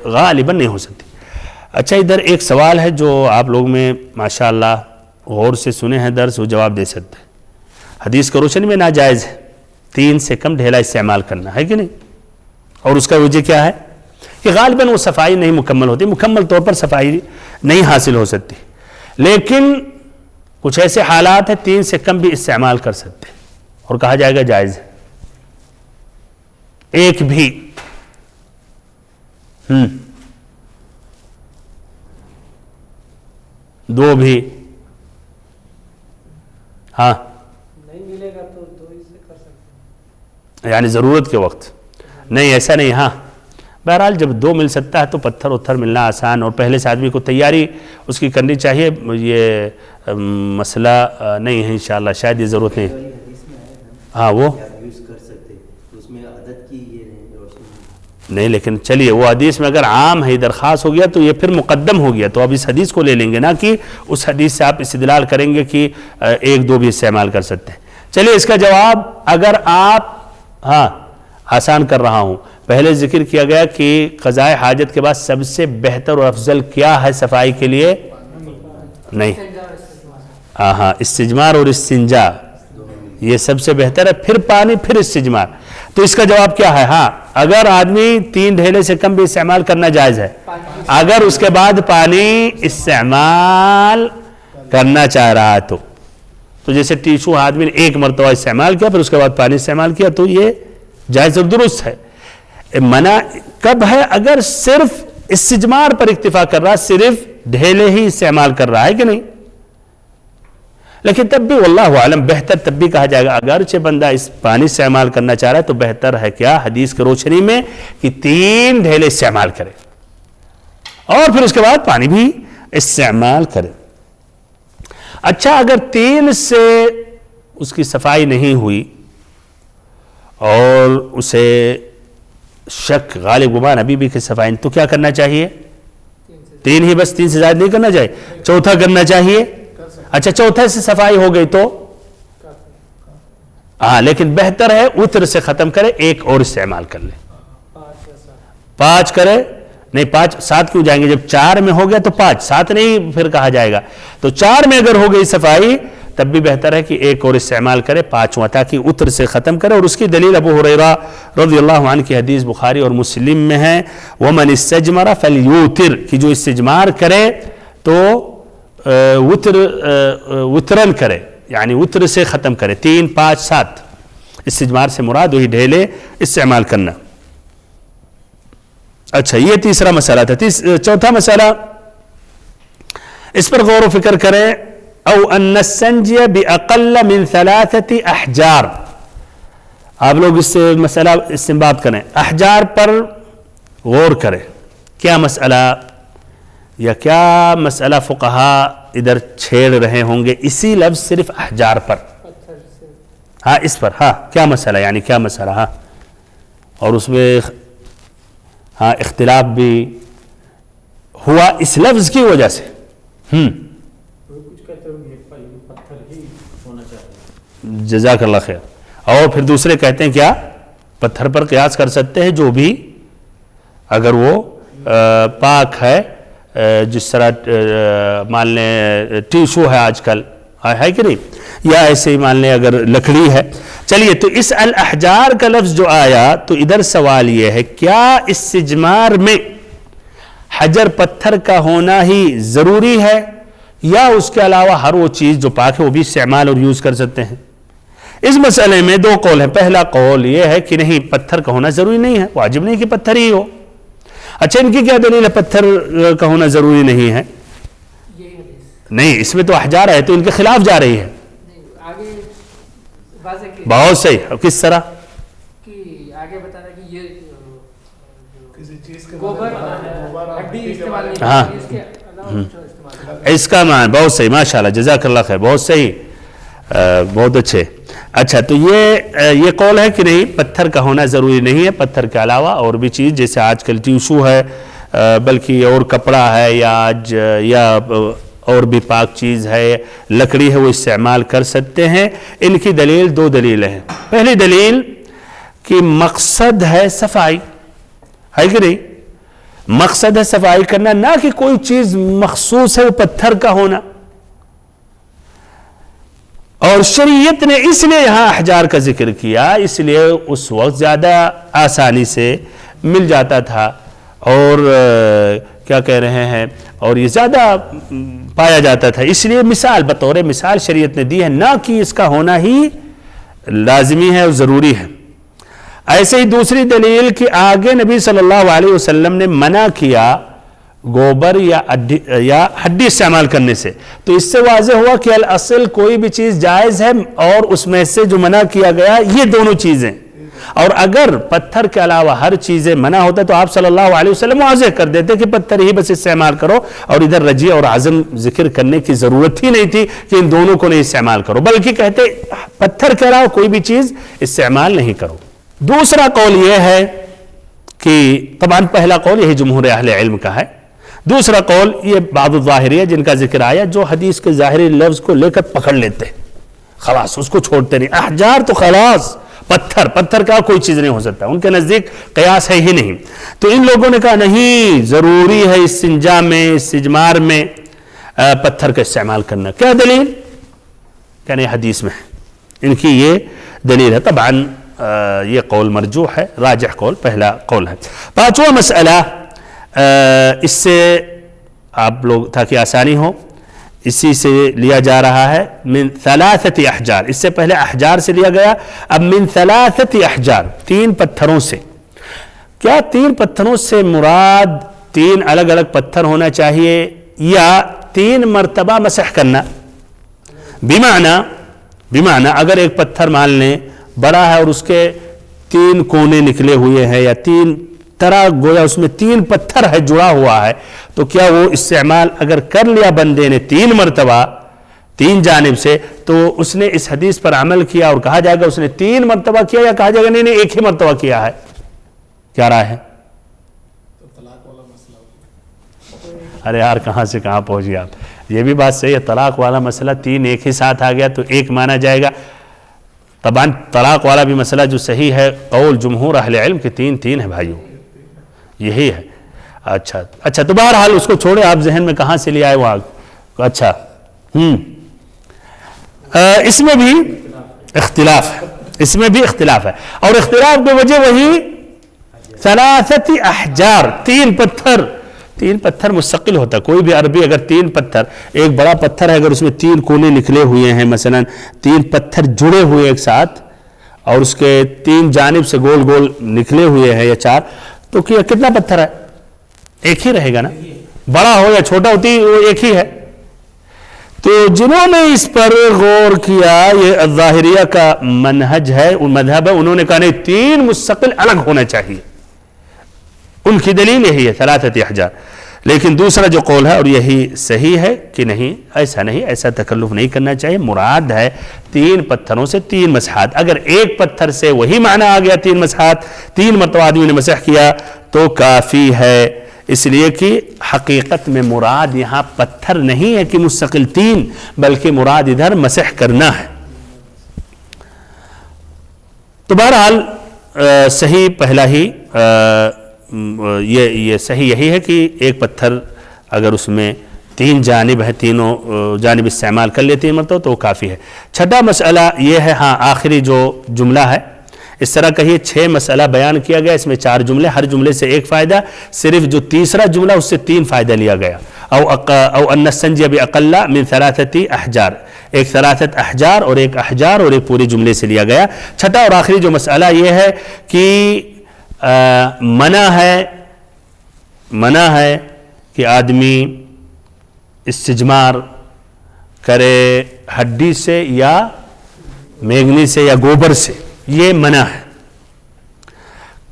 غالباً نہیں ہو سکتی. اچھا ادھر ایک سوال ہے جو آپ لوگ میں ماشاءاللہ غور سے سنے ہیں درس, وہ جواب دے سکتے ہیں. حدیث کا روشنی میں ناجائز ہے 3 سے کم ڈھیلا استعمال کرنا, ہے کہ نہیں؟ اور اس کا وجہ کیا ہے کہ غالباً وہ صفائی نہیں مکمل ہوتی, مکمل طور پر صفائی نہیں حاصل ہو سکتی. لیکن کچھ ایسے حالات ہیں 3 سے کم بھی استعمال کر سکتے ہیں اور کہا جائے گا جائز ہے. 1 بھی 2 بھی, ہاں نہیں ملے گا تو 2 ہی سے کر سکتے ہیں, یعنی ضرورت کے وقت نہیں, ایسا نہیں. ہاں بہرحال جب 2 مل سکتا ہے تو پتھر اتھر ملنا آسان, اور پہلے سے آدمی کو تیاری اس کی کرنی چاہیے. یہ مسئلہ نہیں ہے انشاءاللہ, شاید یہ ضرورت نہیں ہے. ہاں وہ نہیں, لیکن چلیے وہ حدیث میں اگر عام ہے درخواست ہو گیا تو یہ پھر مقدم ہو گیا, تو اب اس حدیث کو لے لیں گے, نہ کہ اس حدیث سے آپ استدلال کریں گے کہ 1-2 بھی استعمال کر سکتے ہیں. چلیے اس کا جواب, اگر آپ, ہاں آسان کر رہا ہوں, پہلے ذکر کیا گیا کہ قضائے حاجت کے بعد سب سے بہتر اور افضل کیا ہے صفائی کے لیے؟ نہیں, ہاں استجمار اور استنجا یہ سب سے بہتر ہے، پھر پانی، پھر استجمار. تو اس کا جواب کیا ہے؟ ہاں، اگر آدمی 3 ڈھیلے سے کم بھی استعمال کرنا جائز ہے، اگر اس کے بعد پانی استعمال کرنا چاہ رہا ہے تو جیسے ٹیشو آدمی نے 1 مرتبہ استعمال کیا پھر اس کے بعد پانی استعمال کیا تو یہ جائز اور درست ہے. منع کب ہے؟ اگر صرف استجمار پر اکتفا کر رہا، صرف ڈھیلے ہی استعمال کر رہا ہے کہ نہیں. لیکن تب بھی واللہ عالم بہتر تب بھی کہا جائے گا اگرچہ بندہ اس پانی استعمال کرنا چاہ رہا ہے تو بہتر ہے کیا حدیث کی روشنی میں کہ 3 ڈھیلے استعمال کرے اور پھر اس کے بعد پانی بھی استعمال کرے. اچھا، اگر 3 سے اس کی صفائی نہیں ہوئی اور اسے شک غالب گمان ابھی بھی کہ صفائی، تو کیا کرنا چاہیے؟ 3 ہی بس، 3 سے زائد نہیں کرنا چاہیے، چوتھا کرنا چاہیے. اچھا، چوتھے سے صفائی ہو گئی تو ہاں، لیکن بہتر ہے وتر سے ختم کرے، 1 اور استعمال کر لے. 5 کرے نہیں، 5 7 کیوں جائیں گے؟ جب 4 میں ہو گیا تو 5، 7 نہیں پھر کہا جائے گا. تو 4 میں اگر ہو گئی صفائی تب بھی بہتر ہے کہ 1 اور استعمال کرے، 5واں، تاکہ وتر سے ختم کرے. اور اس کی دلیل ابو ہریرہ رضی اللہ عنہ کی حدیث بخاری اور مسلم میں ہے، وَمَنِ اسْتَجْمَرَ فَلْيُوتِرْ، کہ جو استجمار کرے تو وترن کرے، یعنی وتر سے ختم کرے. 3 5 7 استجمار سے مراد وہی ڈھیلے استعمال کرنا. اچھا، یہ تیسرا مسئلہ تھا. چوتھا مسئلہ اس پر غور و فکر کریں. او ان السنجی باقل من 3 احجار. آپ لوگ اس سے مسئلہ استنباط کریں، احجار پر غور کریں. کیا مسئلہ یا کیا مسئلہ فقہا ادھر چھیڑ رہے ہوں گے اسی لفظ صرف احجار پر؟ ہاں، اس پر. ہاں، کیا مسئلہ، یعنی کیا مسئلہ؟ ہاں، اور اس میں ہاں اختلاف بھی ہوا اس لفظ کی وجہ سے. جزاک اللہ خیر. اور پھر دوسرے کہتے ہیں کیا پتھر پر قیاس کر سکتے ہیں جو بھی اگر وہ پاک ہے، جس طرح مان لیں ٹیشو ہے آج کل ہے کہ نہیں، یا ایسے ہی مان لیں اگر لکڑی ہے. چلیے، تو اس الاحجار کا لفظ جو آیا تو ادھر سوال یہ ہے کیا استجمار میں حجر پتھر کا ہونا ہی ضروری ہے یا اس کے علاوہ ہر وہ چیز جو پاک ہے وہ بھی استعمال اور یوز کر سکتے ہیں؟ اس مسئلے میں 2 قول ہیں. پہلا قول یہ ہے کہ نہیں، پتھر کا ہونا ضروری نہیں ہے، واجب نہیں کہ پتھر ہی ہو. اچھا، ان کی کیا دلیل ہے پتھر کا ہونا ضروری نہیں ہے؟ نہیں، اس میں تو احجار ہے تو ان کے خلاف جا رہی ہے. بہت صحیح. کس طرح؟ ہاں، اس کا معنی بہت صحیح، ماشاءاللہ، جزاک اللہ خیر، بہت صحیح، بہت اچھے. اچھا، تو یہ قول ہے کہ نہیں، پتھر کا ہونا ضروری نہیں ہے، پتھر کے علاوہ اور بھی چیز جیسے آج کل ٹیشو ہے بلکہ اور کپڑا ہے یا اور بھی پاک چیز ہے، لکڑی ہے، وہ استعمال کر سکتے ہیں. ان کی دلیل 2 دلیلیں ہیں. پہلی دلیل کہ مقصد ہے صفائی، ہے کہ نہیں؟ مقصد ہے صفائی کرنا، نہ کہ کوئی چیز مخصوص ہے وہ پتھر کا ہونا. اور شریعت نے اس لیے یہاں احجار کا ذکر کیا، اس لیے اس وقت زیادہ آسانی سے مل جاتا تھا اور کیا کہہ رہے ہیں، اور یہ زیادہ پایا جاتا تھا. اس لیے مثال بطور مثال شریعت نے دی ہے، نہ کہ اس کا ہونا ہی لازمی ہے اور ضروری ہے. ایسے ہی دوسری دلیل کہ آگے نبی صلی اللہ علیہ وسلم نے منع کیا گوبر یا ہڈی استعمال کرنے سے، تو اس سے واضح ہوا کہ الاصل کوئی بھی چیز جائز ہے اور اس میں سے جو منع کیا گیا یہ دونوں چیزیں. اور اگر پتھر کے علاوہ ہر چیزیں منع ہوتا تو آپ صلی اللہ علیہ وسلم واضح کر دیتے کہ پتھر ہی بس استعمال کرو، اور ادھر رجی اور عزم ذکر کرنے کی ضرورت ہی نہیں تھی کہ ان دونوں کو نہیں استعمال کرو، بلکہ کہتے پتھر کے علاوہ کوئی بھی چیز استعمال نہیں کرو. دوسرا قول یہ ہے کہ طبعا پہلا قول یہی جمہور اہل علم کا ہے. دوسرا قول یہ بعض الظاہریہ جن کا ذکر آیا جو حدیث کے ظاہری لفظ کو لے کر پکڑ لیتے خلاص اس کو چھوڑتے نہیں. احجار تو خلاص پتھر کا کوئی چیز نہیں ہو سکتا، ان کے نزدیک قیاس ہے ہی نہیں. تو ان لوگوں نے کہا نہیں، ضروری ہے استنجا میں استجمار میں پتھر کا استعمال کرنا. کیا دلیل؟ کہنے حدیث میں ان کی یہ دلیل ہے. طبعاً یہ قول مرجوح ہے، راجح قول پہلا قول ہے. پانچواں مسئلہ، اس سے آپ لوگ تاکہ آسانی ہو اسی سے لیا جا رہا ہے، من ثلاثت احجار. اس سے پہلے احجار سے لیا گیا، اب من ثلاثت احجار، 3 پتھروں سے. کیا 3 پتھروں سے مراد 3 الگ الگ پتھر ہونا چاہیے یا 3 مرتبہ مسح کرنا؟ بمعنی اگر ایک پتھر مان لیں بڑا ہے اور اس کے 3 کونے نکلے ہوئے ہیں یا 3 طرح گویا اس میں 3 پتھر ہے جڑا ہوا ہے، تو کیا وہ استعمال اگر کر لیا بندے نے 3 مرتبہ 3 جانب سے، تو اس نے اس حدیث پر عمل کیا اور کہا جائے گا اس نے 3 مرتبہ کیا، یا کہا جائے گا نہیں ایک ہی مرتبہ کیا ہے؟ کیا رائے ہے؟ ارے یار کہاں سے کہاں پہنچی آپ. یہ بھی بات صحیح ہے، طلاق والا مسئلہ 3 ایک ہی ساتھ آ گیا تو ایک مانا جائے گا. طبعا طلاق والا بھی مسئلہ جو صحیح ہے قول جمہور اہل علم کہ 3 ہے بھائیوں، یہی ہے. اچھا تو بہرحال اس کو چھوڑے، آپ ذہن میں کہاں سے لے آئے وہاں. اچھا اس میں بھی اختلاف ہے، اور اختلاف کی وجہ وہی ثلاثت احجار، 3 پتھر مستقل ہوتا. کوئی بھی عربی اگر 3 پتھر، ایک بڑا پتھر ہے اگر اس میں 3 کونے نکلے ہوئے ہیں، مثلا 3 پتھر جڑے ہوئے ایک ساتھ اور اس کے 3 جانب سے گول گول نکلے ہوئے ہیں یا 4، تو کتنا پتھر ہے؟ ایک ہی رہے گا نا، بڑا ہو یا چھوٹا ہوتی وہ ایک ہی ہے. تو جنہوں نے اس پر غور کیا، یہ ظاہریہ کا منہج ہے، مذہب ہے، انہوں نے کہا نہیں 3 مستقل الگ ہونا چاہیے. ان کی دلیل یہی ہے ثلاثت احجار. لیکن دوسرا جو قول ہے اور یہی صحیح ہے کہ نہیں، ایسا نہیں، ایسا تکلف نہیں کرنا چاہیے. مراد ہے 3 پتھروں سے 3 مسحات. اگر ایک پتھر سے وہی معنی آ گیا 3 مسحات، 3 مرتبہ آدمی نے مسح کیا تو کافی ہے. اس لیے کہ حقیقت میں مراد یہاں پتھر نہیں ہے کہ مستقل 3، بلکہ مراد ادھر مسح کرنا ہے. تو بہرحال صحیح پہلا ہی یہ صحیح یہی ہے کہ ایک پتھر اگر اس میں 3 جانب ہے، تینوں جانب استعمال کر لیتے ہیں مرتبہ تو کافی ہے. چھٹا مسئلہ یہ ہے، آخری جو جملہ ہے، اس طرح کہیے 6 مسئلہ بیان کیا گیا، اس میں 4 جملے، ہر جملے سے ایک فائدہ، صرف جو تیسرا جملہ اس سے 3 فائدہ لیا گیا. او ان السنجی باقل من 3 احجار، ایک 3 احجار اور ایک احجار اور ایک پورے جملے سے لیا گیا. چھٹا اور آخری جو مسئلہ یہ ہے کہ منع ہے کہ آدمی استجمار کرے ہڈی سے یا میگنی سے یا گوبر سے. یہ منع ہے.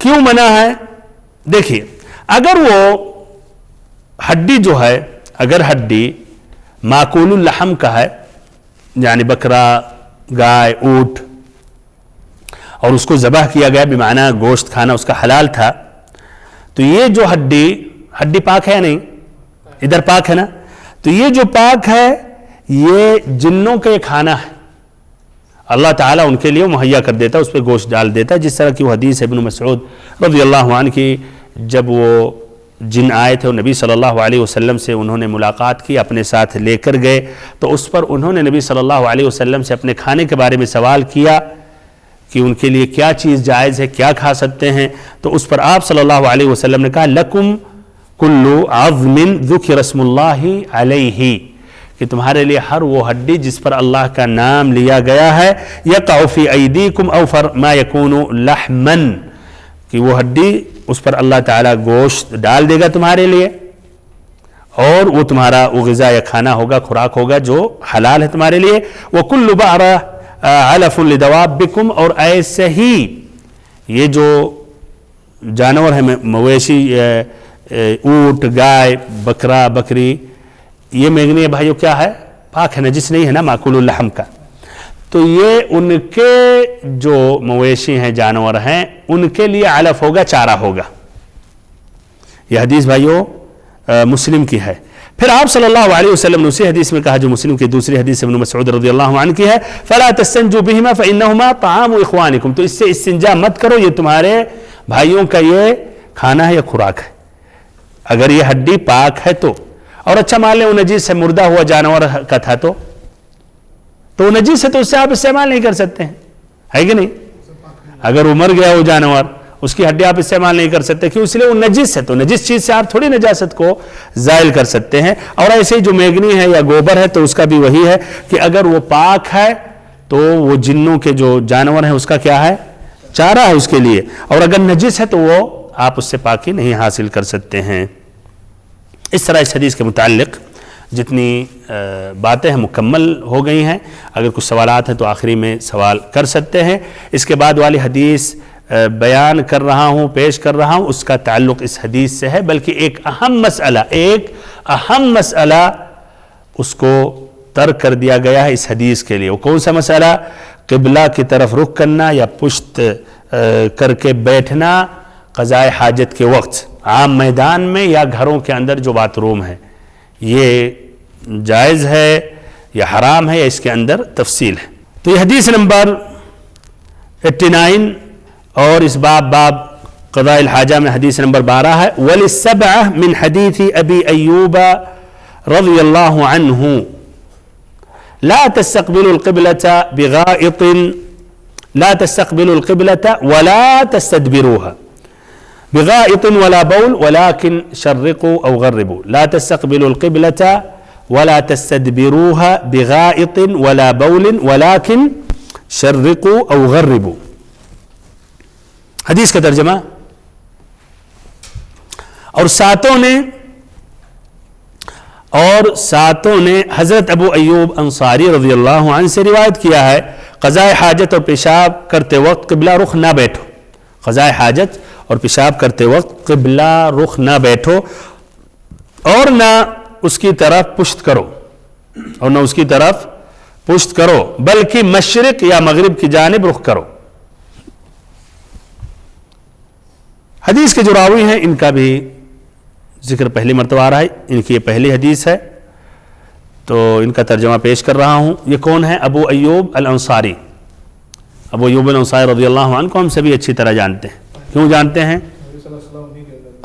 کیوں منع ہے؟ دیکھیے اگر وہ ہڈی جو ہے، اگر ہڈی ماکول اللحم کا ہے، یعنی بکرا، گائے، اونٹ، اور اس کو ذبح کیا گیا بمعنی گوشت کھانا اس کا حلال تھا، تو یہ جو ہڈی پاک ہے یا نہیں؟ ادھر پاک ہے نا. تو یہ جو پاک ہے یہ جنوں کا یہ کھانا ہے، اللہ تعالیٰ ان کے لیے مہیا کر دیتا ہے، اس پہ گوشت ڈال دیتا ہے. جس طرح کی وہ حدیث ابن مسعود رضی اللہ عنہ کی، جب وہ جن آئے تھے نبی صلی اللہ علیہ وسلم سے انہوں نے ملاقات کی، اپنے ساتھ لے کر گئے، تو اس پر انہوں نے نبی صلی اللہ علیہ وسلم سے اپنے کھانے کے بارے میں سوال کیا کہ ان کے لیے کیا چیز جائز ہے، کیا کھا سکتے ہیں. تو اس پر آپ صلی اللہ علیہ وسلم نے کہا لکم کل عظم ذکر اسم اللہ علیہ، کہ تمہارے لیے ہر وہ ہڈی جس پر اللہ کا نام لیا گیا ہے، یقع فی ایدیکم اوفر ما یکون لحما، کہ وہ ہڈی اس پر اللہ تعالیٰ گوشت ڈال دے گا تمہارے لیے، اور وہ تمہارا وہ غذا یا کھانا ہوگا، خوراک ہوگا جو حلال ہے تمہارے لیے. وکل بعرہ علف لدوابکم، اور ایسے ہی یہ جو جانور ہیں مویشی، اونٹ، گائے، بکرا، بکری، یہ میگنی بھائیو کیا ہے؟ پاک ہے، نجس نہیں ہے نا، ماکول اللحم کا. تو یہ ان کے جو مویشی ہیں، جانور ہیں، ان کے لیے علف ہوگا، چارہ ہوگا. یہ حدیث بھائیو مسلم کی ہے. پھر آپ صلی اللہ علیہ وسلم نے اسی حدیث میں کہا جو مسلم کی دوسری حدیث ابن مسعود رضی اللہ عنہ کی ہے، فَلَا تَسْتَنْجُوا بِهِمَا فَإِنَّهُمَا طَعَامُ إِخْوَانِكُمْ، تو اس سے استنجا مت کرو، یہ تمہارے بھائیوں کا یہ کھانا ہے یا خوراک ہے. اگر یہ ہڈی پاک ہے تو، اور اچھا مان لیں وہ نجیس ہے، مردہ ہوا جانور کا تھا، تو تو وہ نجس ہے تو اس سے آپ استعمال نہیں کر سکتے ہیں، ہے کہ نہیں؟ اگر وہ مر گیا وہ جانور، اس کی ہڈی آپ استعمال نہیں کر سکتے کیوں؟ اس لیے وہ نجس ہے، تو نجس چیز سے آپ تھوڑی نجاست کو زائل کر سکتے ہیں۔ اور ایسے ہی جو میگنی ہے یا گوبر ہے تو اس کا بھی وہی ہے کہ اگر وہ پاک ہے تو وہ جنوں کے جو جانور ہیں اس کا کیا ہے؟ چارہ ہے اس کے لیے، اور اگر نجس ہے تو وہ آپ اس سے پاکی نہیں حاصل کر سکتے ہیں۔ اس طرح اس حدیث کے متعلق جتنی باتیں ہیں مکمل ہو گئی ہیں، اگر کچھ سوالات ہیں تو آخری میں سوال کر سکتے ہیں۔ اس کے بعد والی حدیث بیان کر رہا ہوں، پیش کر رہا ہوں، اس کا تعلق اس حدیث سے ہے، بلکہ ایک اہم مسئلہ اس کو ترک کر دیا گیا ہے اس حدیث کے لیے۔ وہ کون سا مسئلہ؟ قبلہ کی طرف رخ کرنا یا پشت کر کے بیٹھنا قضاء حاجت کے وقت عام میدان میں یا گھروں کے اندر جو باتھ روم ہے، یہ جائز ہے یا حرام ہے یا اس کے اندر تفصیل ہے۔ تو یہ حدیث نمبر 89 اور اس باب قضاء الحاجہ میں حدیث نمبر 12 ہے۔ وَلِلسَّبْعَةِ مِنْ حَدِيثِ أَبِي أَيُّوبَ رضی اللہ عنہ لا تستقبلوا القبلة بغائط لا تستقبلوا القبلة ولا تستدبروها بغائط ولا بول ولكن شرقوا أو غربوا لا تستقبلوا القبلة ولا تستدبروها بغائط ولا بول ولكن شرقوا أو غربوا۔ حدیث کا ترجمہ، اور ساتوں نے حضرت ابو ایوب انصاری رضی اللہ عنہ سے روایت کیا ہے قضاء حاجت اور پیشاب کرتے وقت قبلہ رخ نہ بیٹھو، قضاء حاجت اور پیشاب کرتے وقت قبلہ رخ نہ بیٹھو اور نہ اس کی طرف پشت کرو بلکہ مشرق یا مغرب کی جانب رخ کرو۔ حدیث کے جو راوی ہیں ان کا بھی ذکر پہلی مرتبہ آ رہا ہے، ان کی یہ پہلی حدیث ہے، تو ان کا ترجمہ پیش کر رہا ہوں۔ یہ کون ہے؟ ابو ایوب الانصاری۔ ابو ایوب الانصاری رضی اللہ عنہ کو ہم سبھی اچھی طرح جانتے ہیں۔ کیوں جانتے ہیں؟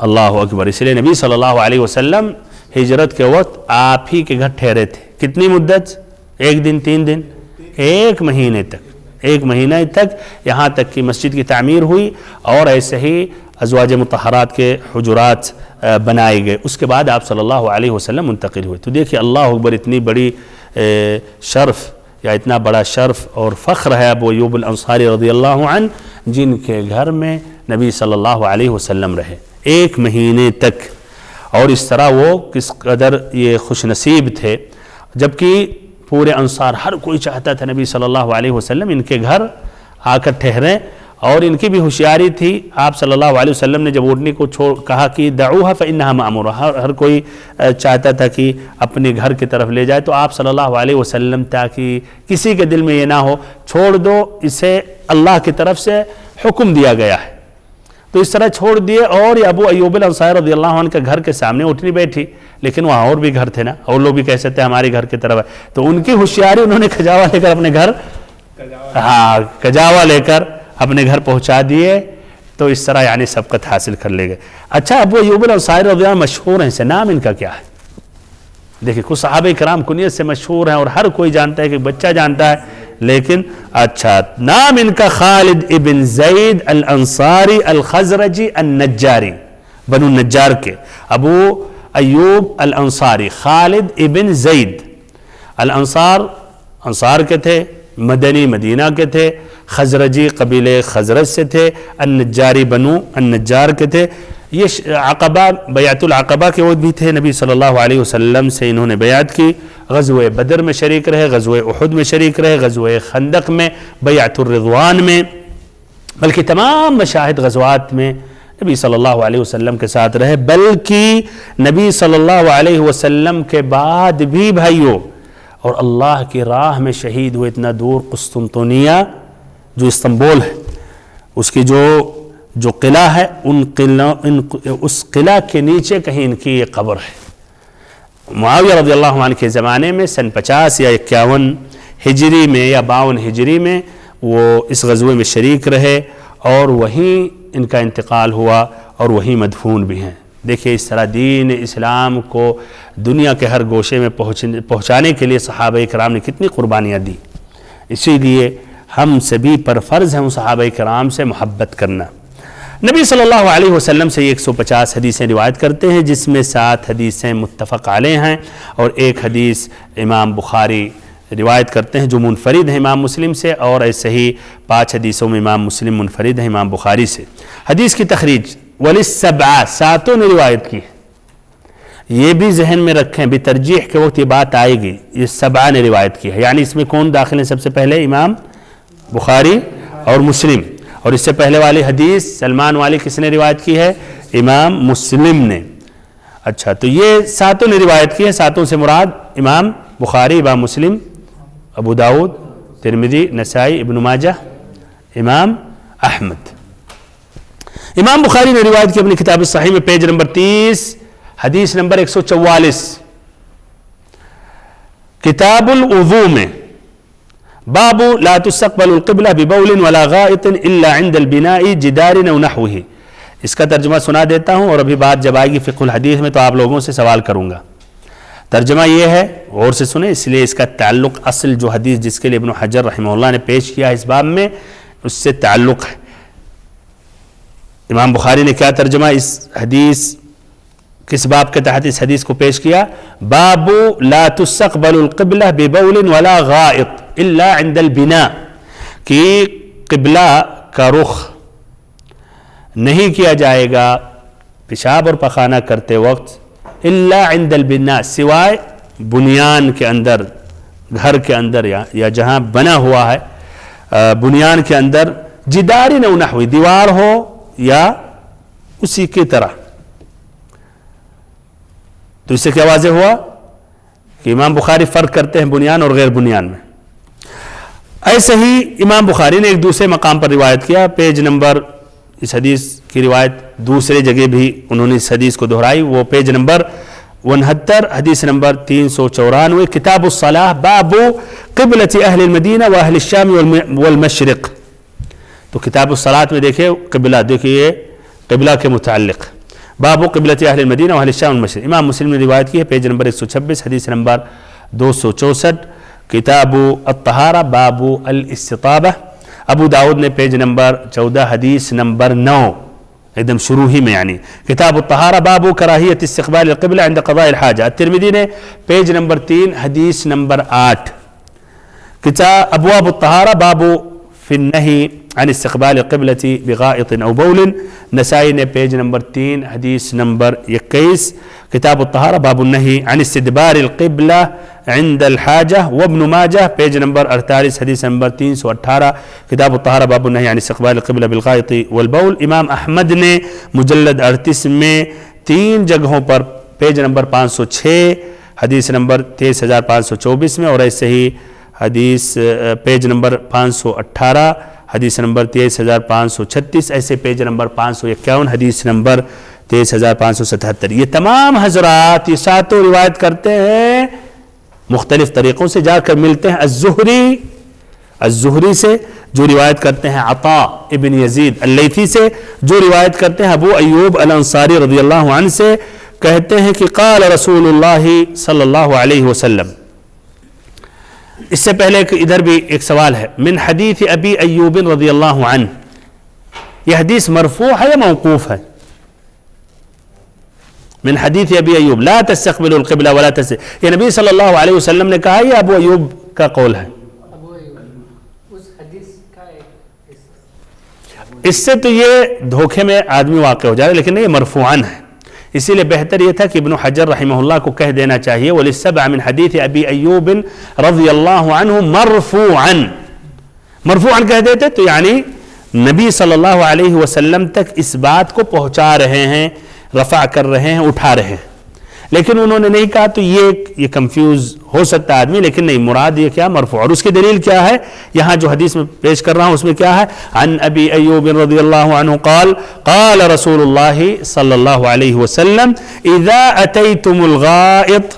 اللہ اکبر، اس لیے نبی صلی اللہ علیہ وسلم ہجرت کے وقت آپ ہی کے گھر ٹھہرے تھے۔ کتنی مدت؟ 1 دن 3 دن، 1 مہینے تک، یہاں تک کہ مسجد کی تعمیر ہوئی اور ایسے ہی ازواج مطہرات کے حجرات بنائے گئے۔ اس کے بعد آپ صلی اللہ علیہ وسلم منتقل ہوئے۔ تو دیکھیے اللہ اکبر، اتنی بڑی شرف یا اتنا بڑا شرف اور فخر ہے ابو ایوب الانصاری رضی اللہ عنہ، جن کے گھر میں نبی صلی اللہ علیہ وسلم رہے 1 مہینے تک۔ اور اس طرح وہ کس قدر یہ خوش نصیب تھے، جبکہ پورے انصار ہر کوئی چاہتا تھا نبی صلی اللہ علیہ وسلم ان کے گھر آ کر ٹھہریں، اور ان کی بھی ہوشیاری تھی۔ آپ صلی اللہ علیہ وسلم نے جب اونٹنی کو کہا کہ دعوها فإنها مأمورة، ہر کوئی چاہتا تھا کہ اپنے گھر کی طرف لے جائے، تو آپ صلی اللہ علیہ وسلم تاکہ کسی کے دل میں یہ نہ ہو چھوڑ دو، اسے اللہ کی طرف سے حکم دیا گیا ہے، تو اس طرح چھوڑ دیے۔ اور یہ ابو ایوب الانصاری رضی اللہ عنہ کے گھر کے سامنے اونٹنی بیٹھی، لیکن وہاں اور بھی گھر تھے نا، اور لوگ بھی کہہ سکتے ہیں ہمارے گھر کی طرف ہے، تو ان کی ہوشیاری، انہوں نے کجاوا لے کر اپنے گھر کجاوا لے کر اپنے گھر پہنچا دیے، تو اس طرح یعنی سبقت حاصل کر لے گئے۔ اچھا، ابو ایوب الانصاری رضی اللہ عنہ مشہور ہیں، سے نام ان کا کیا ہے؟ دیکھیں کچھ صحابہ کرام کنیت سے مشہور ہیں اور ہر کوئی جانتا ہے کہ بچہ جانتا ہے، لیکن اچھا نام ان کا خالد ابن زید الانصاری الخزرجی النجاری، بنو النجار کے ابو ایوب الانصاری خالد ابن زید الانصار، انصار کے تھے، مدنی مدینہ کے تھے، خزرجی قبیلے خزرج سے تھے، النجاری بنو النجار کے تھے۔ یہ عقبہ بیعت العقبہ کے وقت بھی تھے، نبی صلی اللہ علیہ وسلم سے انہوں نے بیعت کی، غزوہ بدر میں شریک رہے، غزوہ احد میں شریک رہے، غزوہ خندق میں، بیعت الرضوان میں، بلکہ تمام مشاہد غزوات میں نبی صلی اللہ علیہ وسلم کے ساتھ رہے، بلکہ نبی صلی اللہ علیہ وسلم کے بعد بھی بھائیوں اور اللہ کی راہ میں شہید ہوئے اتنا دور قسطنطنیہ جو استنبول ہے، اس کی جو قلعہ ہے، اس قلعہ کے نیچے کہیں ان کی یہ قبر ہے۔ معاویہ رضی اللہ عنہ کے زمانے میں سن 50 یا 51 ہجری میں یا 52 ہجری میں وہ اس غزوے میں شریک رہے، اور وہیں ان کا انتقال ہوا اور وہیں مدفون بھی ہیں۔ دیکھیے اس طرح دین اسلام کو دنیا کے ہر گوشے میں پہنچانے کے لیے صحابہ کرام نے کتنی قربانیاں دی۔ اسی لیے ہم سبھی پر فرض ہے ان صحابہ کرام سے محبت کرنا۔ نبی صلی اللہ علیہ وسلم سے 150 حدیثیں روایت کرتے ہیں، جس میں 7 حدیثیں متفق علیہ ہیں اور 1 حدیث امام بخاری روایت کرتے ہیں جو منفرد ہے امام مسلم سے، اور ایسے ہی 5 حدیثوں میں امام مسلم منفرد ہے امام بخاری سے۔ حدیث کی تخریج وَلِلسَّبْعَةِ، 7 نے روایت کی، یہ بھی ذہن میں رکھیں، بترجیح کے وقت یہ بات آئے گی، یہ 7 نے روایت کی ہے، یعنی اس میں کون داخل ہیں؟ سب سے پہلے امام بخاری اور مسلم، اور اس سے پہلے والی حدیث سلمان والی کس نے روایت کی ہے؟ امام مسلم نے۔ اچھا، تو یہ 7 نے روایت کی ہے، 7 سے مراد امام بخاری، امام مسلم، ابو داؤد، ترمذی، نسائی، ابن ماجہ، امام احمد۔ امام بخاری نے روایت کی اپنی کتاب الصحیح میں پیج نمبر 30 حدیث نمبر 144، کتاب الوضوء میں، باب لا تستقبل القبلہ ببول ولا غائط الا عند البناء جدار او نحوه۔ اس کا ترجمہ سنا دیتا ہوں، اور ابھی بات جب آئے گی فقہ الحدیث میں تو آپ لوگوں سے سوال کروں گا۔ ترجمہ یہ ہے، غور سے سنیں، اس لیے اس کا تعلق اصل جو حدیث جس کے لیے ابن حجر رحمہ اللہ نے پیش کیا اس باب میں اس سے تعلق ہے۔ امام بخاری نے کیا ترجمہ اس حدیث، کس باب کے تحت اس حدیث کو پیش کیا؟ باب لا تستقبل القبلہ ببول ولا غائط الا عند البناء، کہ قبلہ کا رخ نہیں کیا جائے گا پیشاب اور پخانہ کرتے وقت الا عند البناء، سوائے بنیان کے اندر، گھر کے اندر یا جہاں بنا ہوا ہے بنیان کے اندر، جدار او نحوی، دیوار ہو یا اسی کی طرح۔ تو اس سے کیا واضح ہوا کہ امام بخاری فرق کرتے ہیں بنیان اور غیر بنیان میں۔ ایسے ہی امام بخاری نے ایک دوسرے مقام پر روایت کیا، پیج نمبر، اس حدیث کی روایت دوسرے جگہ بھی انہوں نے اس حدیث کو دہرائی، وہ پیج نمبر 69 حدیث نمبر 394، کتاب الصلاح، باب قبلۃ اہل المدینہ و اہل الشام والمشرق۔ تو کتاب الصلاۃ میں دیکھیں قبلہ، دیکھیے قبلہ کے متعلق، باب قبلۃ اہل المدینہ و اہل الشام والمشرق، امام مسلم نے روایت کی ہے، پیج نمبر 126 حدیث نمبر 264، کتاب الطہارہ، باب الاستطابہ، ابو داؤد نے پیج نمبر 14 حدیث نمبر 9، ایک دم شروع ہی میں یعنی، کتاب الطہارہ، باب کراہیت استقبال القبلہ عند قضاء الحاجہ، الترمذی نے پیج نمبر 3 حدیث نمبر 8، کتاب ابواب الطہارہ، باب فی النہی عن استقبال القبلة بغائط او بول، نسائی نے پیج نمبر 3 حدیث نمبر 21، کتاب الطہارہ، باب النہی عن استدبار القبلہ عند الحاجہ، وابن ماجہ پیج نمبر 48 حدیث نمبر 318، کتاب الطہارہ، باب النہی عن استقبال القبلہ بالغائط والبول۔ امام احمد نے مجلد 38 میں 3 جگہوں پر پیج نمبر 506 حدیث نمبر 23524 میں، اور ایسے ہی حدیث پیج نمبر 518 حدیث نمبر 23536، ایسے پیج نمبر 551 حدیث نمبر 23577۔ یہ تمام حضرات یہ 7 روایت کرتے ہیں، مختلف طریقوں سے جا کر ملتے ہیں الزہری سے، جو روایت کرتے ہیں عطاء ابن یزید اللیثی سے، جو روایت کرتے ہیں ابو ایوب الانصاری رضی اللہ عنہ سے، کہتے ہیں کہ قال رسول اللہ صلی اللہ علیہ وسلم۔ اس سے پہلے ادھر بھی ایک سوال ہے، من حدیث ابی ایوب رضی اللہ عنہ، یہ حدیث مرفوع ہے یا موقوف ہے؟ من حدیث ابی ایوب لا تستقبل القبلہ ولا یہ نبی صلی اللہ علیہ وسلم نے کہا یا ابو ایوب کا قول ہے؟ ابو ایوب، اس حدیث کا ایک اس سے تو یہ دھوکے میں آدمی واقع ہو جائے گا، لیکن نہیں، یہ مرفوعاً ہے، اسی لیے بہتر یہ تھا کہ ابن حجر رحمہ اللہ کو کہہ دینا چاہیے وَلِلسَّبْعَ مِنْ حَدِيثِ ابی ایوب رضی اللہ عنہ مرفوعاً کہہ دیتے تو یعنی نبی صلی اللہ علیہ وسلم تک اس بات کو پہنچا رہے ہیں، رفع کر رہے ہیں، اٹھا رہے ہیں، لیکن انہوں نے نہیں کہا تو یہ کنفیوز ہو سکتا آدمی، لیکن نہیں، مراد یہ کیا مرفوع، اور اس کی دلیل کیا ہے؟ یہاں جو حدیث میں پیش کر رہا ہوں اس میں کیا ہے؟ عن ابی ایوب رضی اللہ عنہ قال قال رسول اللہ صلی اللہ علیہ وسلم اذا اتیتم الغائط،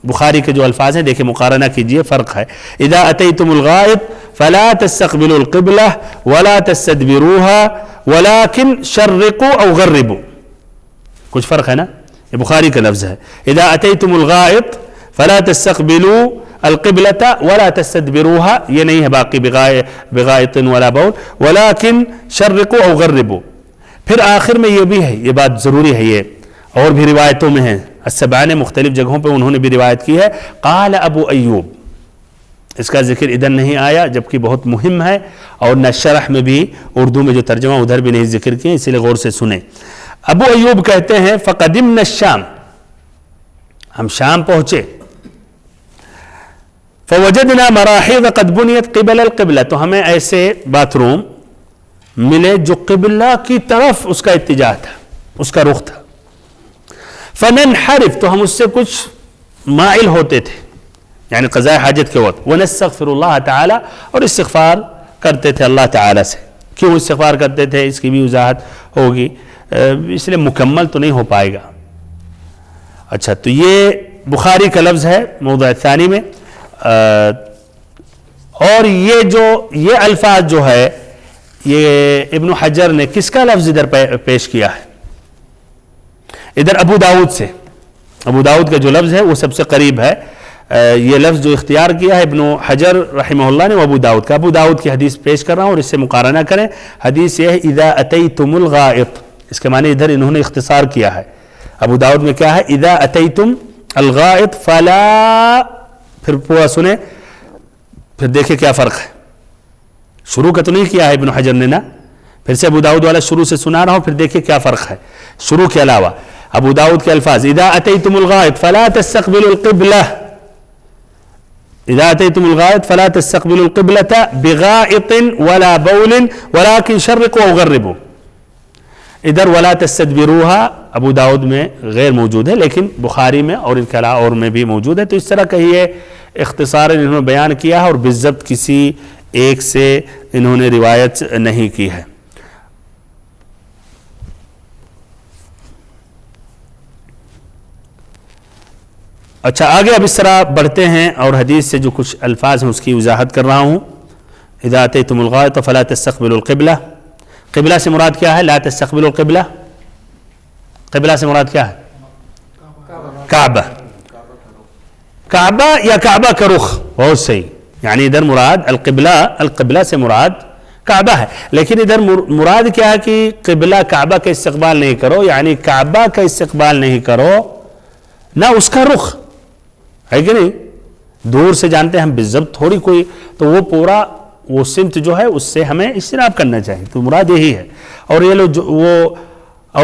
بخاری کے جو الفاظ ہیں دیکھیں مقارنہ کیجئے، فرق ہے، اذا اتیتم الغائط فلا تستقبلوا القبلہ ولا تستدبروها ولكن شرقوا او غربوا، کچھ فرق ہے نا، یہ بخاری کا لفظ ہے، اذا اتیتم الغائط فلا تستقبلوا القبلة ولا تستدبروها، یہ نہیں ہے باقی بغائط ولا بول، ولكن شرقوا او غربوا. پھر آخر میں یہ بھی ہے، یہ بات ضروری ہے، یہ اور بھی روایتوں میں ہے، السبعہ نے مختلف جگہوں پہ انہوں نے بھی روایت کی ہے. قال ابو ایوب، اس کا ذکر ادھر نہیں آیا جبکہ بہت مہم ہے، اور نہ شرح میں بھی اردو میں جو ترجمہ ادھر بھی نہیں ذکر کیے، اسی لیے غور سے سنیں. ابو ایوب کہتے ہیں فقدمنا الشام، ہم شام پہنچے، فوجدنا مراحیض قد بنیت قبل القبلہ، تو ہمیں ایسے باتھ روم ملے جو قبلہ کی طرف اس کا اتجاہ تھا، اس کا رخ تھا. فننحرف، تو ہم اس سے کچھ مائل ہوتے تھے، یعنی قضاء حاجت کے وقت. ونستغفر اللہ تعالی، اور استغفار کرتے تھے اللہ تعالی سے. کیوں استغفار کرتے تھے اس کی بھی وضاحت ہوگی، اس لیے مکمل تو نہیں ہو پائے گا. اچھا، تو یہ بخاری کا لفظ ہے موضع ثانی میں. اور یہ الفاظ جو ہے یہ ابن حجر نے کس کا لفظ ادھر پیش کیا ہے؟ ادھر ابو داؤد سے، ابو داؤد کا جو لفظ ہے وہ سب سے قریب ہے. یہ لفظ جو اختیار کیا ہے ابن حجر رحمہ اللہ نے وہ ابو داؤد کا، ابو داؤد کی حدیث پیش کر رہا ہوں اور اس سے مقارنہ کریں. حدیث یہ ہے اذا اتیتم الغائط، اس کے معنی ادھر انہوں نے اختصار کیا ہے. ابو داؤد میں کیا ہے؟ اذا اتیتم الغائط فلا، پھر پورا سنیں، پھر دیکھیں کیا فرق ہے. شروع کا تو نہیں کیا ہے ابن حجر نے نا، پھر سے ابو داؤد والا شروع سے سنا رہا ہوں، پھر دیکھیں کیا فرق ہے شروع کے علاوہ. ابو داؤد کے الفاظ اذا اتیتم الغائط فلا تستقبلوا القبلہ، اذا اتیتم الغائط فلا تستقبلوا القبلة بغائط ولا بول ولكن شرقوا او غربوا. ادھر ولا تستدبروها ابو داؤد میں غیر موجود ہے لیکن بخاری میں اور ان کے علاوہ اور میں بھی موجود ہے. تو اس طرح کا یہ اختصار انہوں نے بیان کیا ہے اور بالضبط کسی ایک سے انہوں نے روایت نہیں کی ہے. اچھا، آگے اب اس طرح بڑھتے ہیں اور حدیث سے جو کچھ الفاظ ہیں اس کی وضاحت کر رہا ہوں. اذا اتیتم الغائط فلا تستقبلوا القبلہ، قبلہ سے مراد کیا ہے؟ لا تستقبلوا القبلہ، قبلہ سے مراد کیا ہے؟ کعبہ، کعبہ یا کعبہ کا رخ، بہت صحیح. یعنی ادھر مراد القبلہ سے مراد کعبہ ہے، لیکن ادھر مراد کیا ہے کہ قبلہ کعبہ کا استقبال نہیں کرو، یعنی کعبہ کا استقبال نہیں کرو نہ اس کا رخ، ہے کہ نہیں؟ دور سے جانتے ہیں ہم بالضبط تھوڑی کوئی، تو وہ پورا وہ سمت جو ہے اس سے ہمیں اجتناب کرنا چاہیے. تو مراد یہی ہے. اور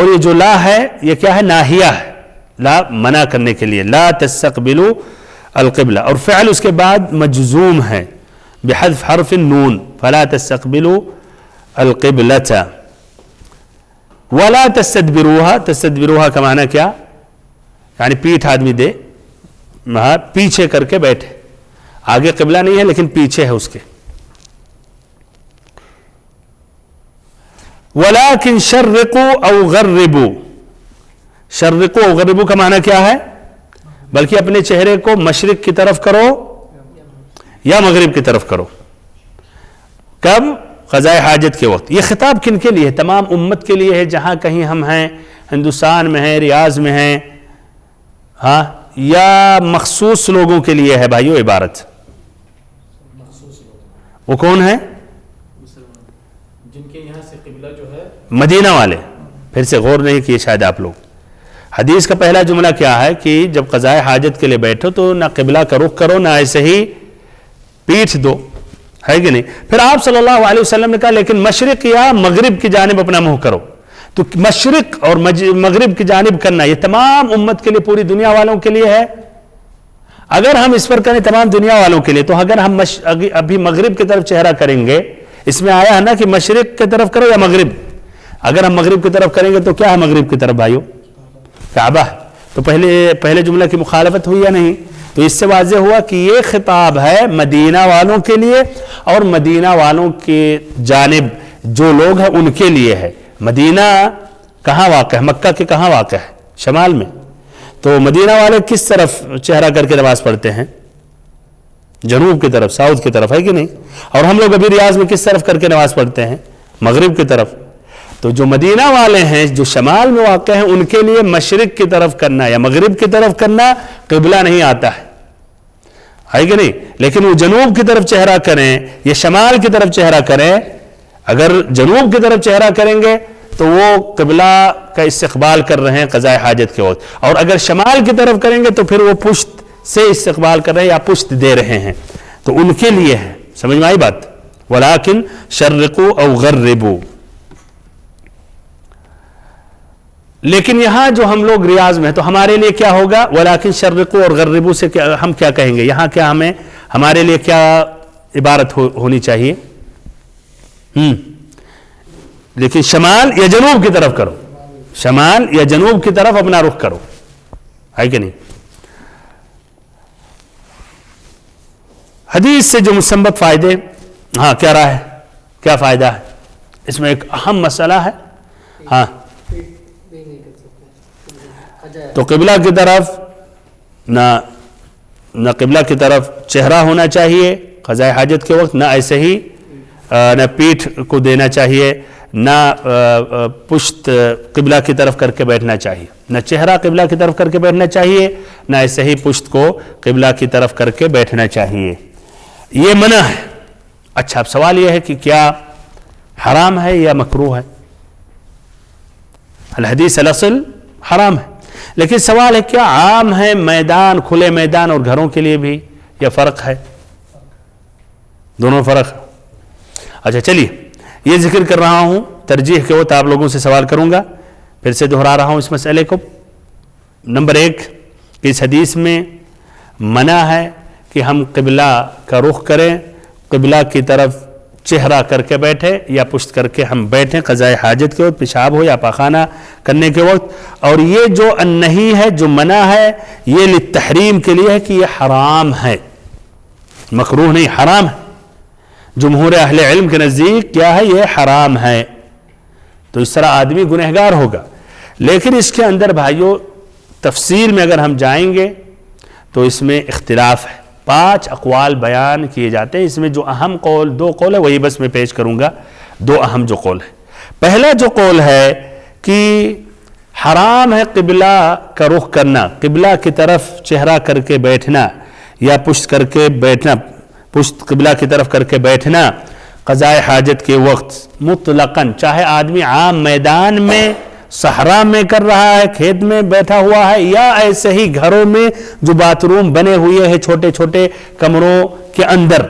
یہ جو لا ہے یہ کیا ہے؟ ناہیہ ہے، لا منع کرنے کے لیے، لا تستقبلوا القبلہ. اور فعل اس کے بعد مجزوم ہے بحذف حرف النون، فلا تستقبلوا القبلة ولا تستدبروها. تستدبروها کا معنی کیا؟ یعنی پیٹھ آدمی دے، پیچھے کر کے بیٹھے، آگے قبلہ نہیں ہے لیکن پیچھے ہے اس کے. وَلَكِنْ شَرِّقُوا أَوْ غَرِّبُوا، شَرِّقُوا أَوْ غَرِّبُوا کا معنی کیا ہے؟ بلکہ اپنے چہرے کو مشرق کی طرف کرو یا مغرب کی طرف کرو. کب؟ قضاء حاجت کے وقت. یہ خطاب کن کے لیے ہے؟ تمام امت کے لیے ہے، جہاں کہیں ہم ہیں، ہندوستان میں ہیں، ریاض میں ہیں، ہاں، یا مخصوص لوگوں کے لیے ہے بھائیو عبارت؟ وہ کون ہے؟ جن کے یہاں سے قبلہ جو ہے مدینہ والے. پھر سے غور نہیں کیے شاید آپ لوگ. حدیث کا پہلا جملہ کیا ہے کہ جب قضاء حاجت کے لیے بیٹھو تو نہ قبلہ کا رخ کرو نہ ایسے ہی پیٹھ دو، ہے کہ نہیں؟ پھر آپ صلی اللہ علیہ وسلم نے کہا لیکن مشرق یا مغرب کی جانب اپنا منہ کرو. تو مشرق اور مغرب کی جانب کرنا یہ تمام امت کے لیے، پوری دنیا والوں کے لیے ہے. اگر ہم اس پر کریں تمام دنیا والوں کے لیے، تو اگر ہم ابھی مغرب کی طرف چہرہ کریں گے، اس میں آیا ہے نا کہ مشرق کی طرف کرو یا مغرب. اگر ہم مغرب کی طرف کریں گے تو کیا ہے مغرب کی طرف بھائیو؟ کعبہ. تو پہلے جملہ کی مخالفت ہوئی یا نہیں؟ تو اس سے واضح ہوا کہ یہ خطاب ہے مدینہ والوں کے لیے اور مدینہ والوں کے جانب جو لوگ ہیں ان کے لیے ہے. مدینہ کہاں واقع ہے؟ مکہ کے کہاں واقع ہے؟ شمال میں. تو مدینہ والے کس طرف چہرہ کر کے نماز پڑھتے ہیں؟ جنوب کی طرف، ساؤتھ کی طرف، ہے کہ نہیں؟ اور ہم لوگ ابھی ریاض میں کس طرف کر کے نماز پڑھتے ہیں؟ مغرب کی طرف. تو جو مدینہ والے ہیں جو شمال میں واقع ہیں ان کے لیے مشرق کی طرف کرنا یا مغرب کی طرف کرنا قبلہ نہیں آتا ہے. ہے کہ نہیں. لیکن وہ جنوب کی طرف چہرہ کریں یا شمال کی طرف چہرہ کریں، اگر جنوب کی طرف چہرہ کریں گے تو وہ قبلہ کا استقبال کر رہے ہیں قضاء حاجت کے وقت، اور اگر شمال کی طرف کریں گے تو پھر وہ پشت سے استقبال کر رہے ہیں یا پشت دے رہے ہیں، تو ان کے لیے ہے. سمجھ میں آئی بات؟ ولیکن شرقوا او غربوا. لیکن یہاں جو ہم لوگ ریاض میں ہیں تو ہمارے لیے کیا ہوگا؟ ولیکن شرقوا اور غربوا سے ہم کیا کہیں گے؟ یہاں کیا ہمارے لیے کیا عبارت ہونی چاہیے؟ لیکن شمال یا جنوب کی طرف کرو، شمال یا جنوب کی طرف اپنا رخ کرو، ہے کہ نہیں؟ حدیث سے جو مستنبط فائدے، ہاں کیا رہا ہے، کیا فائدہ ہے اس میں؟ ایک اہم مسئلہ ہے. ہاں تو قبلہ کی طرف نہ قبلہ کی طرف چہرہ ہونا چاہیے قضاء حاجت کے وقت، نہ ایسے ہی نہ پیٹھ کو دینا چاہیے، نہ پشت قبلہ کی طرف کر کے بیٹھنا چاہیے، نہ چہرہ قبلہ کی طرف کر کے بیٹھنا چاہیے، نہ ایسے ہی پشت کو قبلہ کی طرف کر کے بیٹھنا چاہیے. یہ منع ہے. اچھا اب سوال یہ ہے کہ کیا حرام ہے یا مکروہ ہے؟ الحدیث الاصل حرام ہے، لیکن سوال ہے کیا عام ہے میدان، کھلے میدان اور گھروں کے لیے بھی، یا فرق ہے؟ دونوں فرق ہے. اچھا چلیے یہ ذکر کر رہا ہوں، ترجیح کے وقت آپ لوگوں سے سوال کروں گا، پھر سے دہرا رہا ہوں اس مسئلے کو. نمبر ایک کہ اس حدیث میں منع ہے کہ ہم قبلہ کا رخ کریں، قبلہ کی طرف چہرہ کر کے بیٹھے یا پشت کر کے ہم بیٹھیں قضاء حاجت کے وقت، پیشاب ہو یا پاخانہ کرنے کے وقت. اور یہ جو النہی ہے، جو منع ہے، یہ للتحریم کے لیے ہے کہ یہ حرام ہے، مکروہ نہیں، حرام ہے. جمہور اہل علم کے نزدیک کیا ہے؟ یہ حرام ہے. تو اس طرح آدمی گنہگار ہوگا. لیکن اس کے اندر بھائیوں تفسیر میں اگر ہم جائیں گے تو اس میں اختلاف ہے. 5 اقوال بیان کیے جاتے ہیں. اس میں جو اہم قول، 2 قول ہے، وہی بس میں پیش کروں گا. 2 اہم جو قول ہے. پہلا جو قول ہے کہ حرام ہے قبلہ کا رخ کرنا، قبلہ کی طرف چہرہ کر کے بیٹھنا یا پشت کر کے بیٹھنا، پشت قبلہ کی طرف کر کے بیٹھنا قضاء حاجت کے وقت مطلقاً، چاہے آدمی عام میدان میں، صحرا میں کر رہا ہے، کھیت میں بیٹھا ہوا ہے، یا ایسے ہی گھروں میں جو باتھ روم بنے ہوئے ہیں چھوٹے چھوٹے کمروں کے اندر،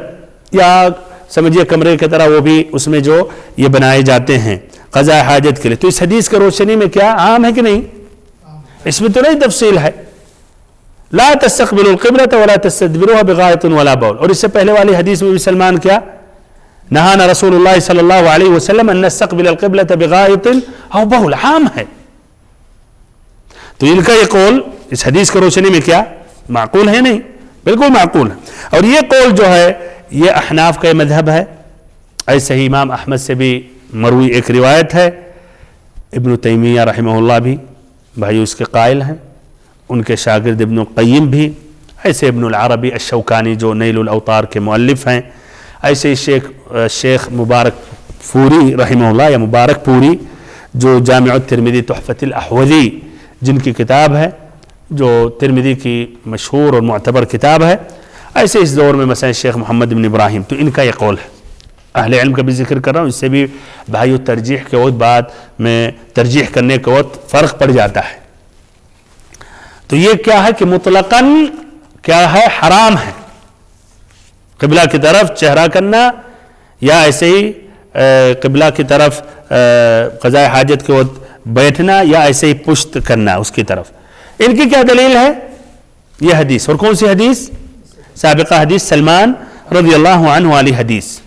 یا سمجھیے کمرے کی طرح وہ بھی اس میں جو یہ بنائے جاتے ہیں قضاء حاجت کے لیے. تو اس حدیث کے روشنی میں کیا عام ہے کہ نہیں؟ اس میں تو نہیں تفصیل ہے. لا تستقبلوا القبلة ولا تستدبروها بغائط ولا بول. اور اس سے پہلے والی حدیث میں بھی سلمان کیا؟ نہانا رسول اللہ صلی اللہ علیہ وسلم ان نستقبل القبلة بغائط او بول. عام ہے. تو ان کا یہ قول اس حدیث کی روشنی میں کیا معقول ہے؟ نہیں، بالکل معقول ہے. اور یہ قول جو ہے یہ احناف کا مذہب ہے. ایسے ہی امام احمد سے بھی مروی ایک روایت ہے. ابن تیمیہ رحمہ اللہ بھی بھائی اس کے قائل ہیں، ان کے شاگرد ابن القیم بھی، ایسے ابن العربی الشوکانی جو نیل الاوطار کے مؤلف ہیں، ایسے ہی شیخ مبارک پوری رحمہ اللہ یا مبارک پوری جو جامع الترمذی تحفۃ الاحوذی جن کی کتاب ہے، جو ترمذی کی مشہور اور معتبر کتاب ہے. ایسے اس دور میں مثلا شیخ محمد بن ابراہیم، تو ان کا یہ قول ہے. اہل علم کا بھی ذکر کر رہا ہوں، اس سے بھی بھائیو ترجیح کے وقت بعد میں ترجیح کرنے کے وقت فرق پڑ جاتا ہے. تو یہ کیا ہے کہ مطلقاً کیا ہے؟ حرام ہے قبلہ کی طرف چہرہ کرنا، یا ایسے ہی قبلہ کی طرف قضاء حاجت کے وقت بیٹھنا، یا ایسے ہی پشت کرنا اس کی طرف. ان کی کیا دلیل ہے؟ یہ حدیث. اور کون سی حدیث؟ سابقہ حدیث سلمان رضی اللہ عنہ والی حدیث.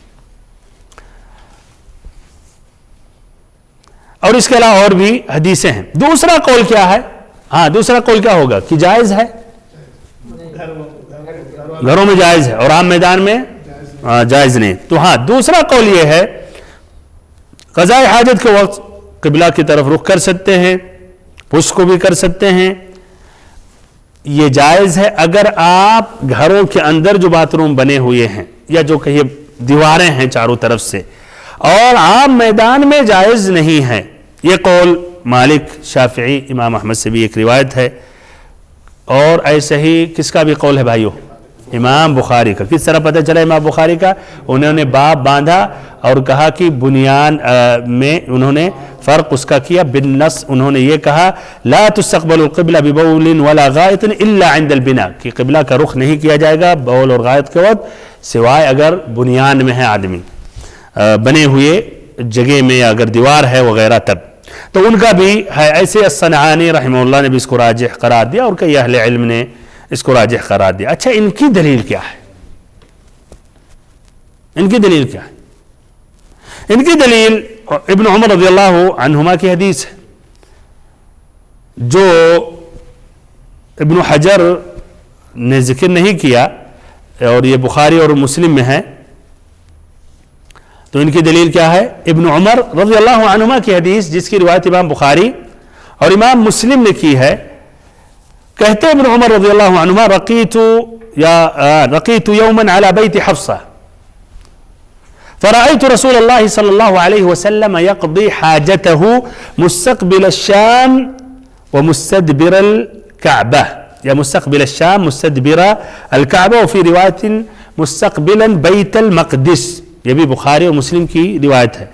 اور اس کے علاوہ اور بھی حدیثیں ہیں. دوسرا قول کیا ہے؟ ہاں دوسرا قول کیا ہوگا کہ جائز ہے، گھروں میں جائز ہے اور عام میدان میں جائز نہیں. تو ہاں دوسرا قول یہ ہے قضاء حاجت کے وقت قبلہ کی طرف رخ کر سکتے ہیں، پشت کو بھی کر سکتے ہیں. یہ جائز ہے اگر آپ گھروں کے اندر جو باتھ روم بنے ہوئے ہیں یا جو کہیے دیواریں ہیں چاروں طرف سے، اور عام میدان میں جائز نہیں ہے. یہ قول مالک، شافعی، امام احمد سے بھی ایک روایت ہے. اور ایسے ہی کس کا بھی قول ہے بھائیو؟ امام بخاری کا. کس طرح پتہ چلا امام بخاری کا؟ انہوں نے باب باندھا اور کہا کہ بنیان میں انہوں نے فرق اس کا کیا بالنص. انہوں نے یہ کہا لا تستقبل القبلہ ببول ولا غائط الا عند البناء، کہ قبلہ کا رخ نہیں کیا جائے گا بول اور غائط کے وقت سوائے اگر بنیان میں ہے آدمی، بنے ہوئے جگہ میں، یا اگر دیوار ہے وغیرہ تب. تو ان کا بھی ہے. ایسے الصنعانی رحمہ اللہ نے بھی اس کو راجح قرار دیا اور کئی اہل علم نے اس کو راجح قرار دیا. اچھا ان کی دلیل کیا ہے؟ ان کی دلیل کیا ہے؟ ان کی دلیل ابن عمر رضی اللہ عنہما کی حدیث ہے جو ابن حجر نے ذکر نہیں کیا اور یہ بخاری اور مسلم میں ہے. تو ان کی دلیل کیا ہے؟ ابن عمر رضی اللہ عنہما کی حدیث جس کی روایت امام بخاری اور امام مسلم نے کی ہے. کہتے ابن عمر رضی اللہ عنہما رقیت یوما علی بیت حفصہ فرأيت رسول الله صلى الله عليه وسلم يقضي حاجته مستقبل الشام ومستدبر الكعبة، یا مستقبل الشام مستدبر الكعبة، وفي رواية مستقبلا بیت المقدس. یہ بھی بخاری اور مسلم کی روایت ہے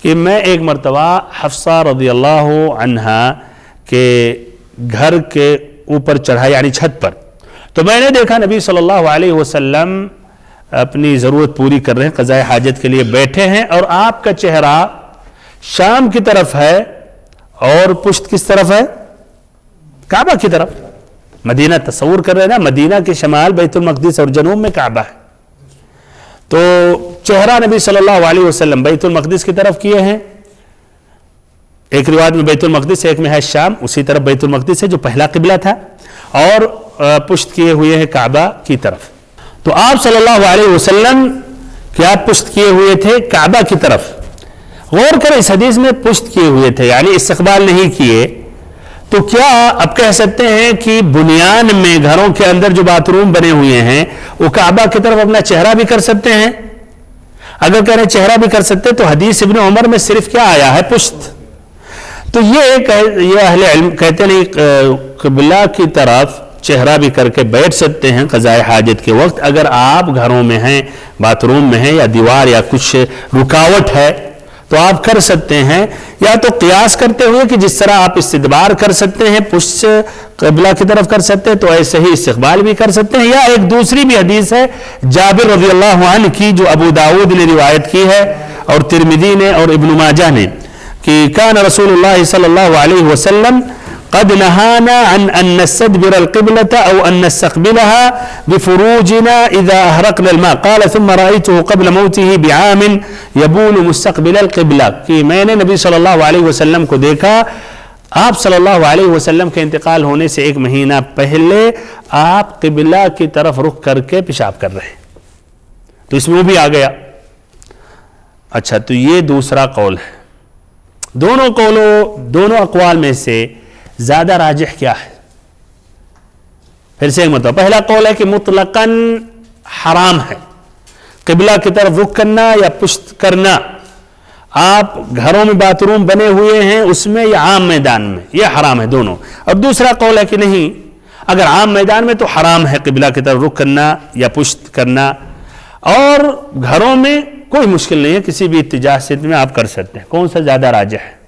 کہ میں ایک مرتبہ حفصہ رضی اللہ عنہا کے گھر کے اوپر چڑھا، یعنی چھت پر، تو میں نے دیکھا نبی صلی اللہ علیہ وسلم اپنی ضرورت پوری کر رہے ہیں، قضاء حاجت کے لیے بیٹھے ہیں، اور آپ کا چہرہ شام کی طرف ہے اور پشت کس طرف ہے؟ کعبہ کی طرف. مدینہ تصور کر رہے ہیں نا، مدینہ کے شمال بیت المقدس اور جنوب میں کعبہ ہے. تو چہرہ نبی صلی اللہ علیہ وسلم بیت المقدس کی طرف کیے ہیں. ایک روایت میں بیت المقدس، ایک میں ہے شام، اسی طرف بیت المقدس ہے جو پہلا قبلہ تھا، اور پشت کیے ہوئے ہیں کعبہ کی طرف. تو آپ صلی اللہ علیہ وسلم کیا پشت کیے ہوئے تھے کعبہ کی طرف. غور کریں اس حدیث میں پشت کیے ہوئے تھے، یعنی استقبال نہیں کیے. تو کیا اب کہہ سکتے ہیں کہ بنیان میں گھروں کے اندر جو باتھ روم بنے ہوئے ہیں وہ کعبہ کی طرف اپنا چہرہ بھی کر سکتے ہیں؟ اگر کہہ رہے چہرہ بھی کر سکتے تو حدیث ابن عمر میں صرف کیا آیا ہے؟ پشت. تو یہ اہل علم کہتے نہیں قبلہ کی طرف چہرہ بھی کر کے بیٹھ سکتے ہیں قضاء حاجت کے وقت. اگر آپ گھروں میں ہیں، باتھ روم میں ہیں، یا دیوار یا کچھ رکاوٹ ہے تو آپ کر سکتے ہیں. یا تو قیاس کرتے ہوئے کہ جس طرح آپ استدبار کر سکتے ہیں، پشت قبلہ کی طرف کر سکتے ہیں، تو ایسے ہی استقبال بھی کر سکتے ہیں. یا ایک دوسری بھی حدیث ہے جابر رضی اللہ عنہ کی جو ابو داؤد نے روایت کی ہے اور ترمذی نے اور ابن ماجہ نے، کہ کان رسول اللہ صلی اللہ علیہ وسلم قد نهانا عن أن نستدبر القبلة أو أن نستقبلها بفروجنا إذا أهرقنا الماء. قال ثم رأيته قبل موته بعام يبول مستقبل القبلة. کہ میں نے نبی صلی اللہ علیہ وسلم کو دیکھا، آپ صلی اللہ علیہ وسلم کے انتقال ہونے سے ایک مہینہ پہلے آپ قبلہ کی طرف رخ کر کے پیشاب کر رہے. تو اس میں وہ بھی آ گیا. اچھا، تو یہ دوسرا قول ہے. دونوں اقوال میں سے زیادہ راجح کیا ہے؟ پھر سے ایک مرتبہ پہلا قول ہے کہ مطلقاً حرام ہے قبلہ کی طرف رخ کرنا یا پشت کرنا. آپ گھروں میں باتھ روم بنے ہوئے ہیں اس میں یا عام میدان میں، یہ حرام ہے دونوں. اور دوسرا قول ہے کہ نہیں، اگر عام میدان میں تو حرام ہے قبلہ کی طرف رخ کرنا یا پشت کرنا، اور گھروں میں کوئی مشکل نہیں ہے، کسی بھی اتجاہ سے میں آپ کر سکتے ہیں. کون سا زیادہ راجح ہے؟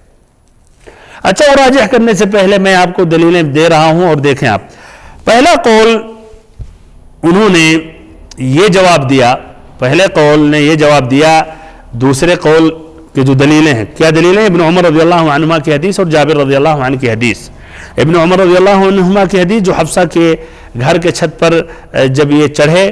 اچھا، اور راجح کرنے سے پہلے میں آپ کو دلیلیں دے رہا ہوں اور دیکھیں آپ. پہلا قول انہوں نے یہ جواب دیا، پہلے قول نے یہ جواب دیا دوسرے قول کی جو دلیلیں ہیں. کیا دلیلیں؟ ابن عمر رضی اللہ عنہما کی حدیث اور جابر رضی اللہ عنہ کی حدیث. ابن عمر رضی اللہ عنہما کی حدیث جو حفصہ کے گھر کے چھت پر جب یہ چڑھے،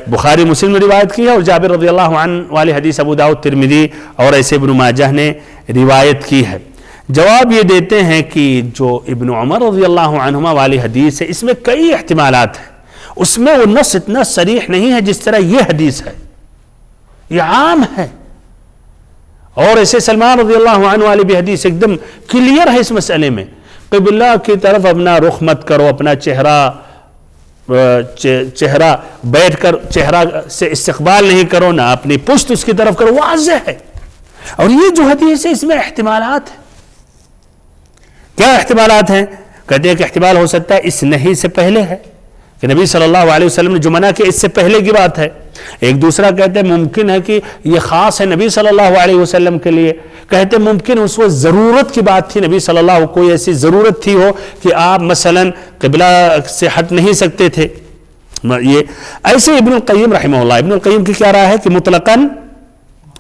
بخاری مسلم نے روایت کی ہے، اور جابر رضی اللہ عنہ والی حدیث ابو داؤد ترمذی اور ایسے ابن ماجہ نے روایت کی ہے. جواب یہ دیتے ہیں کہ جو ابن عمر رضی اللہ عنہما والی حدیث ہے اس میں کئی احتمالات ہیں، اس میں وہ نص اتنا صریح نہیں ہے جس طرح یہ حدیث ہے، یہ عام ہے. اور ایسے سلمان رضی اللہ عنہ والی بھی حدیث ایک دم کلیئر ہے اس مسئلے میں. قبلہ کی طرف اپنا رخ مت کرو، اپنا چہرہ بیٹھ کر چہرہ سے استقبال نہیں کرو، نہ اپنی پشت اس کی طرف کرو، واضح ہے. اور یہ جو حدیث ہے اس میں احتمالات ہیں. کیا احتمالات ہیں؟ کہتے ہیں کہ احتمال ہو سکتا ہے اس نہیں سے پہلے ہے، کہ نبی صلی اللہ علیہ وسلم نے جو منع کیا اس سے پہلے کی بات ہے. ایک دوسرا کہتے ہیں ممکن ہے کہ یہ خاص ہے نبی صلی اللہ علیہ وسلم کے لیے. کہتے ہیں ممکن اس وقت ضرورت کی بات تھی, نبی صلی اللہ علیہ وسلم کوئی ایسی ضرورت تھی ہو کہ آپ مثلا قبلہ سے ہٹ نہیں سکتے تھے. یہ ایسے ابن القیم رحمہ اللہ, ابن القیم کی کیا رائے ہے کہ مطلقاً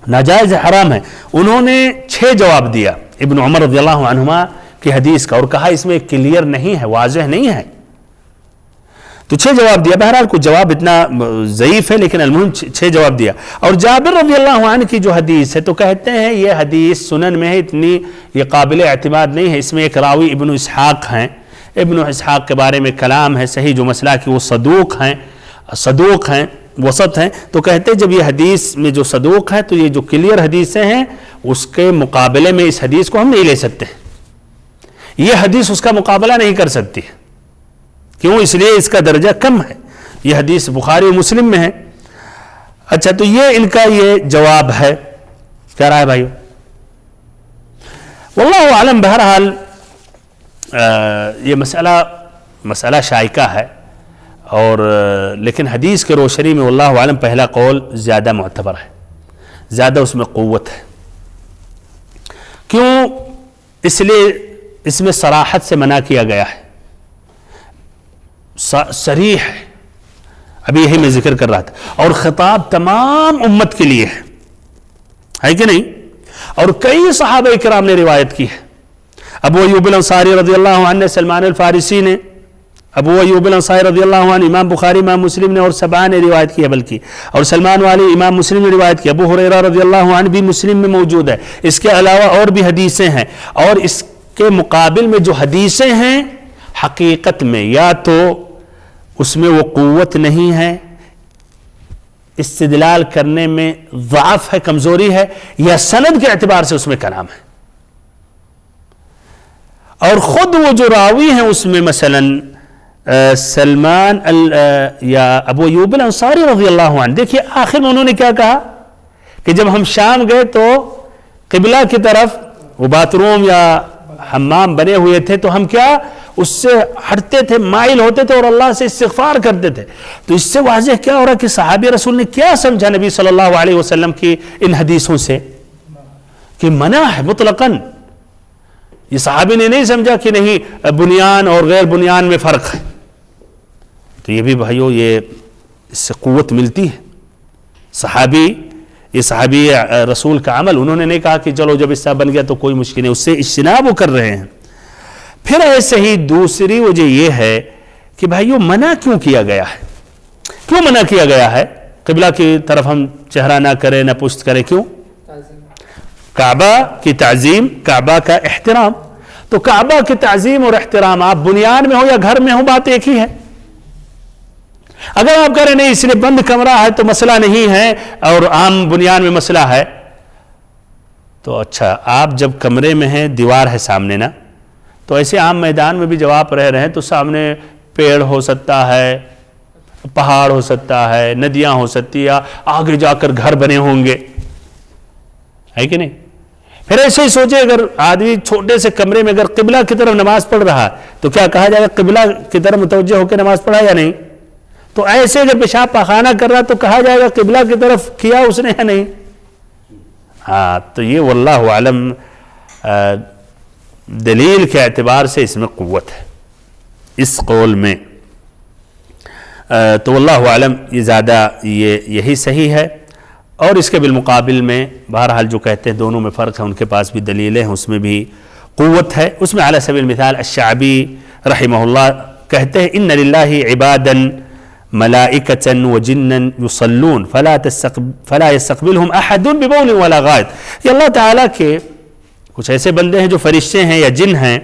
ناجائز حرام ہے. انہوں نے 6 جواب دیا ابن عمر رضی اللہ عنہما کی حدیث کا, اور کہا اس میں کلیئر نہیں ہے, واضح نہیں ہے. تو 6 جواب دیا. بہرحال کچھ جواب اتنا ضعیف ہے لیکن المهم 6 جواب دیا. اور جابر رضی اللہ عنہ کی جو حدیث ہے تو کہتے ہیں یہ حدیث سنن میں ہے, اتنی یہ قابل اعتماد نہیں ہے. اس میں ایک راوی ابن اسحاق ہیں, ابن اسحاق کے بارے میں کلام ہے, صحیح جو مسئلہ کہ وہ صدوق ہیں وسط ہیں. تو کہتے ہیں جب یہ حدیث میں جو صدوق ہیں تو یہ جو کلیئر حدیثیں ہیں اس کے مقابلے میں اس حدیث کو ہم نہیں لے سکتے. یہ حدیث اس کا مقابلہ نہیں کر سکتی. کیوں؟ اس لیے اس کا درجہ کم ہے. یہ حدیث بخاری و مسلم میں ہے. اچھا, تو یہ ان کا یہ جواب ہے. کیا رہا ہے بھائیو؟ واللہ اعلم. بہرحال یہ مسئلہ شائکہ ہے, اور لیکن حدیث کے روشنی میں واللہ اعلم پہلا قول زیادہ معتبر ہے, زیادہ اس میں قوت ہے. کیوں؟ اس لیے اس میں صراحت سے منع کیا گیا ہے, صریح ہے. ابھی یہی میں ذکر کر رہا تھا. اور خطاب تمام امت کے لیے ہے کہ نہیں؟ اور کئی صحابہ کرام نے روایت کی ہے. ابو ایوب الانصاری رضی اللہ عنہ, سلمان الفارسی نے, ابو ایوب الانصاری رضی اللہ عنہ, امام بخاری امام مسلم نے اور 7 نے روایت کی ہے بلکہ, اور سلمان والی امام مسلم نے روایت کی. ابو ہریرہ رضی اللہ عنہ بھی مسلم میں موجود ہے. اس کے علاوہ اور بھی حدیثیں ہیں, اور اس کے مقابل میں جو حدیثیں ہیں حقیقت میں یا تو اس میں وہ قوت نہیں ہے, استدلال کرنے میں ضعف ہے, کمزوری ہے, یا سند کے اعتبار سے اس میں کلام ہے. اور خود وہ جو راوی ہیں اس میں مثلاً سلمان یا ابو ایوب الانصاری رضی اللہ عنہ, دیکھیے آخر میں انہوں نے کیا کہا کہ جب ہم شام گئے تو قبلہ کی طرف وہ باتھ روم یا حمام بنے ہوئے تھے تو ہم کیا اس سے ہٹتے تھے, مائل ہوتے تھے اور اللہ سے استغفار کرتے تھے. تو اس سے واضح کیا ہو رہا کہ صحابی رسول نے کیا سمجھا نبی صلی اللہ علیہ وسلم کی ان حدیثوں سے کہ منع ہے مطلقاً. یہ صحابی نے نہیں سمجھا کہ نہیں بنیان اور غیر بنیان میں فرق ہے. تو یہ بھی بھائیو یہ اس سے قوت ملتی ہے. یہ صحابی رسول کا عمل, انہوں نے نہیں کہا کہ چلو جب اس طرح بن گیا تو کوئی مشکل نہیں, اس سے اجتناب وہ کر رہے ہیں. پھر ایسے ہی دوسری وجہ یہ ہے کہ بھائیو منع کیوں کیا گیا ہے؟ کیوں منع کیا گیا ہے قبلہ کی طرف ہم چہرہ نہ کریں نہ پشت کریں؟ کیوں؟ کعبہ کی تعظیم, کعبہ کا احترام. تو کعبہ کی تعظیم اور احترام آپ بنیان میں ہو یا گھر میں ہو بات ایک ہی ہے. اگر آپ کہہ رہے نہیں اس لیے بند کمرہ ہے تو مسئلہ نہیں ہے اور عام بنیان میں مسئلہ ہے, تو اچھا آپ جب کمرے میں ہیں دیوار ہے سامنے نا, تو ایسے عام میدان میں بھی جب آپ رہ رہے ہیں تو سامنے پیڑ ہو سکتا ہے, پہاڑ ہو سکتا ہے, ندیاں ہو سکتی ہے, آگے جا کر گھر بنے ہوں گے, ہے کہ نہیں؟ پھر ایسے ہی سوچے اگر آدمی چھوٹے سے کمرے میں اگر قبلہ کی طرف نماز پڑھ رہا تو کیا کہا جائے گا قبلہ کی طرف متوجہ ہو کے نماز پڑھا یا نہیں؟ تو ایسے اگر پیشاب پاخانہ کر رہا تو کہا جائے گا قبلہ کی طرف کیا اس نے یا نہیں؟ ہاں, تو یہ واللہ عالم دلیل کے اعتبار سے اس میں قوت ہے اس قول میں. تو واللہ عالم یہ زیادہ یہی صحیح ہے. اور اس کے بالمقابل میں بہرحال جو کہتے ہیں دونوں میں فرق ہے, ان کے پاس بھی دلیلیں ہیں, اس میں بھی قوت ہے. اس میں علی سبیل المثال الشعبی رحمہ اللہ کہتے ہیں ان للہ عبادا ملائکة وجنا یصلون فلا يستقبلهم احد ببول ولا غائط. یہ اللہ تعالیٰ کے کچھ ایسے بندے ہیں جو فرشتے ہیں یا جن ہیں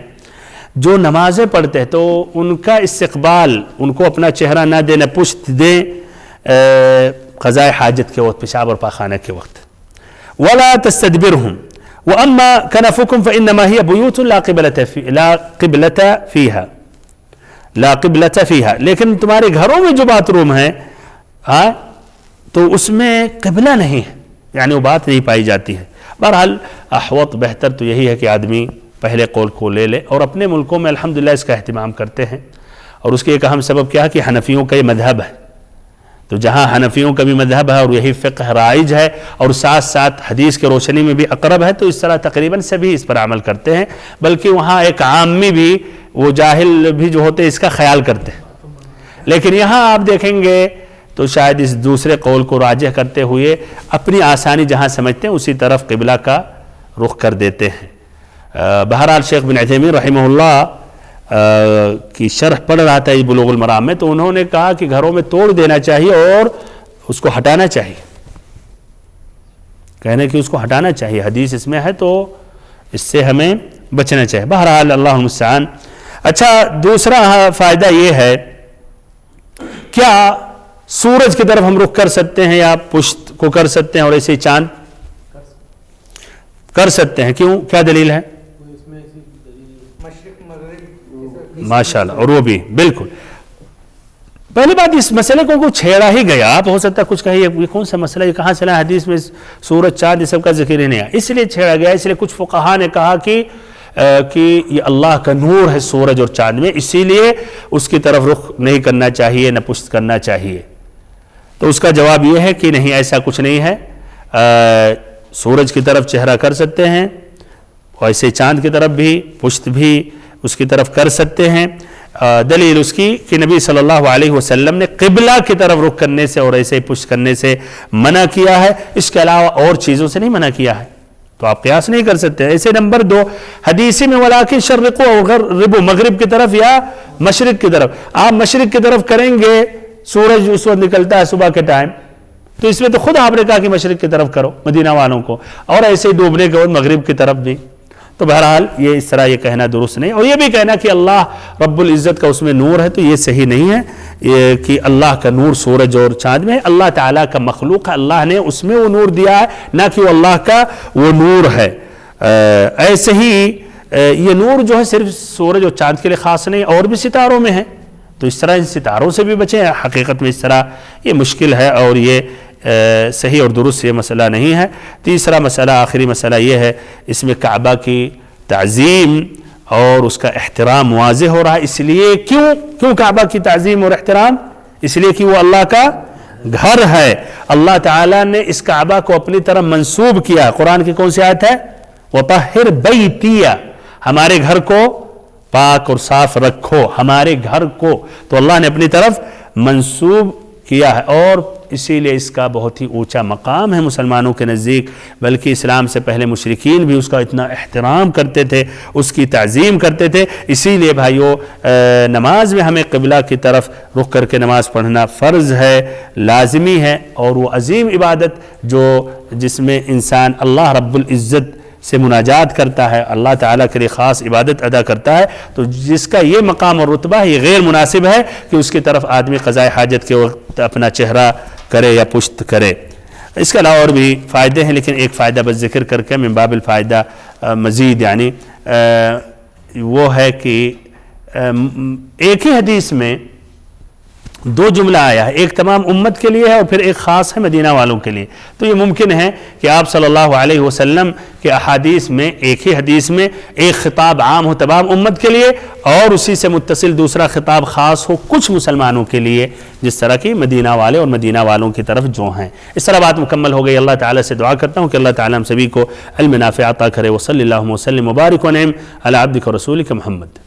جو نمازیں پڑھتے ہیں تو ان کا استقبال, ان کو اپنا چہرہ نہ دے نہ پشت دے قضاء حاجت کے وقت, پیشاب اور پاخانہ کے وقت. ولا تستدبرهم واما كنفكم فانما هي بيوت لا قبلة فيها. لیکن تمہارے گھروں میں جو باتھ روم ہیں تو اس میں قبلہ نہیں ہے, یعنی وہ بات نہیں پائی جاتی ہے. بہرحال احوط بہتر تو یہی ہے کہ آدمی پہلے قول کو لے لے, اور اپنے ملکوں میں الحمدللہ اس کا اہتمام کرتے ہیں. اور اس کے ایک اہم سبب کیا ہے کہ حنفیوں کا یہ مذہب ہے، تو جہاں حنفیوں کا بھی مذہب ہے اور یہی فقہ رائج ہے اور ساتھ ساتھ حدیث کے روشنی میں بھی اقرب ہے، تو اس طرح تقریباً سبھی اس پر عمل کرتے ہیں، بلکہ وہاں ایک عامی بھی، وہ جاہل بھی جو ہوتے اس کا خیال کرتے ہیں۔ لیکن یہاں آپ دیکھیں گے تو شاید اس دوسرے قول کو راجح کرتے ہوئے اپنی آسانی جہاں سمجھتے ہیں اسی طرف قبلہ کا رخ کر دیتے ہیں۔ بہرحال شیخ بن عثیمین رحمہ اللہ کی شرح پڑھ رہا تھا بلوغ المرام میں، تو انہوں نے کہا کہ گھروں میں توڑ دینا چاہیے اور اس کو ہٹانا چاہیے، کہنے کہ اس کو ہٹانا چاہیے، حدیث اس میں ہے تو اس سے ہمیں بچنا چاہیے۔ بہرحال اللہ المستعان۔ اچھا، دوسرا فائدہ یہ ہے، کیا سورج کی طرف ہم رخ کر سکتے ہیں یا پشت کو کر سکتے ہیں اور ایسے چاند کر سکتے ہیں؟ کیوں؟ کیا دلیل ہے؟ ماشاءاللہ، اور وہ بھی بالکل۔ پہلی بات، اس مسئلے کو کوئی چھیڑا ہی گیا، آپ ہو سکتا ہے کچھ کہیں یہ کون سا مسئلہ، یہ کہاں چلا حدیث میں سورج چاند یہ سب کا ذکر ہی نہیں ہے، اس لیے چھیڑا گیا۔ اس لیے کچھ فقہا نے کہا کہ یہ اللہ کا نور ہے سورج اور چاند میں، اسی لیے اس کی طرف رخ نہیں کرنا چاہیے، نہ پشت کرنا چاہیے۔ تو اس کا جواب یہ ہے کہ نہیں، ایسا کچھ نہیں ہے، سورج کی طرف چہرہ کر سکتے ہیں، ویسے چاند کی طرف بھی، پشت بھی اس کی طرف کر سکتے ہیں۔ دلیل اس کی کہ نبی صلی اللہ علیہ وسلم نے قبلہ کی طرف رخ کرنے سے اور ایسے پشت کرنے سے منع کیا ہے، اس کے علاوہ اور چیزوں سے نہیں منع کیا ہے، تو آپ قیاس نہیں کر سکتے۔ ایسے نمبر 2 حدیثی میں ولیکن شرقوا وغربوا، مغرب کی طرف یا مشرق کی طرف، آپ مشرق کی طرف کریں گے، سورج اس وقت نکلتا ہے صبح کے ٹائم، تو اس میں تو خود آپ نے کہا کہ مشرق کی طرف کرو مدینہ والوں کو، اور ایسے ڈوبنے کے بعد مغرب کی طرف بھی۔ تو بہرحال یہ اس طرح یہ کہنا درست نہیں، اور یہ بھی کہنا کہ اللہ رب العزت کا اس میں نور ہے، تو یہ صحیح نہیں ہے یہ کہ اللہ کا نور سورج اور چاند میں ہے، اللہ تعالیٰ کا مخلوق ہے، اللہ نے اس میں وہ نور دیا ہے، نہ کہ وہ اللہ کا وہ نور ہے۔ ایسے ہی یہ نور جو ہے صرف سورج اور چاند کے لیے خاص نہیں، اور بھی ستاروں میں ہے، تو اس طرح ان ستاروں سے بھی بچیں۔ حقیقت میں اس طرح یہ مشکل ہے اور یہ صحیح اور درست یہ مسئلہ نہیں ہے۔ تیسرا مسئلہ، آخری مسئلہ یہ ہے، اس میں کعبہ کی تعظیم اور اس کا احترام واضح ہو رہا ہے، اس لیے کیوں کعبہ کی تعظیم اور احترام؟ اس لیے کہ وہ اللہ کا گھر ہے، اللہ تعالیٰ نے اس کعبہ کو اپنی طرف منسوب کیا۔ قرآن کی کون سی آیت ہے؟ وَطَهِّرْ بَيْتِيَ، ہمارے گھر کو پاک اور صاف رکھو، ہمارے گھر کو تو اللہ نے اپنی طرف منسوب کیا ہے، اور اسی لیے اس کا بہت ہی اونچا مقام ہے مسلمانوں کے نزدیک، بلکہ اسلام سے پہلے مشرکین بھی اس کا اتنا احترام کرتے تھے، اس کی تعظیم کرتے تھے۔ اسی لیے بھائیو، نماز میں ہمیں قبلہ کی طرف رخ کر کے نماز پڑھنا فرض ہے، لازمی ہے، اور وہ عظیم عبادت جس میں انسان اللہ رب العزت سے مناجات کرتا ہے، اللہ تعالیٰ کے لیے خاص عبادت ادا کرتا ہے، تو جس کا یہ مقام اور رتبہ ہے، یہ غیر مناسب ہے کہ اس کی طرف آدمی قضاء حاجت کے وقت اپنا چہرہ کرے یا پشت کرے۔ اس کے علاوہ اور بھی فائدے ہیں، لیکن ایک فائدہ بس ذکر کر کے من باب الفائدہ مزید، یعنی وہ ہے کہ ایک ہی حدیث میں 2 جملہ آیا ہے، ایک تمام امت کے لیے ہے اور پھر ایک خاص ہے مدینہ والوں کے لیے، تو یہ ممکن ہے کہ آپ صلی اللہ علیہ وسلم کے احادیث میں ایک ہی حدیث میں ایک خطاب عام ہو تمام امت کے لیے، اور اسی سے متصل دوسرا خطاب خاص ہو کچھ مسلمانوں کے لیے، جس طرح کی مدینہ والے اور مدینہ والوں کی طرف جو ہیں۔ اس طرح بات مکمل ہو گئی۔ اللہ تعالیٰ سے دعا کرتا ہوں کہ اللہ تعالیٰ ہم سبھی کو علم نافع عطا کرے۔ وصلی اللہ وسلم وبارک ونعم علی عبدک ورسولک محمد۔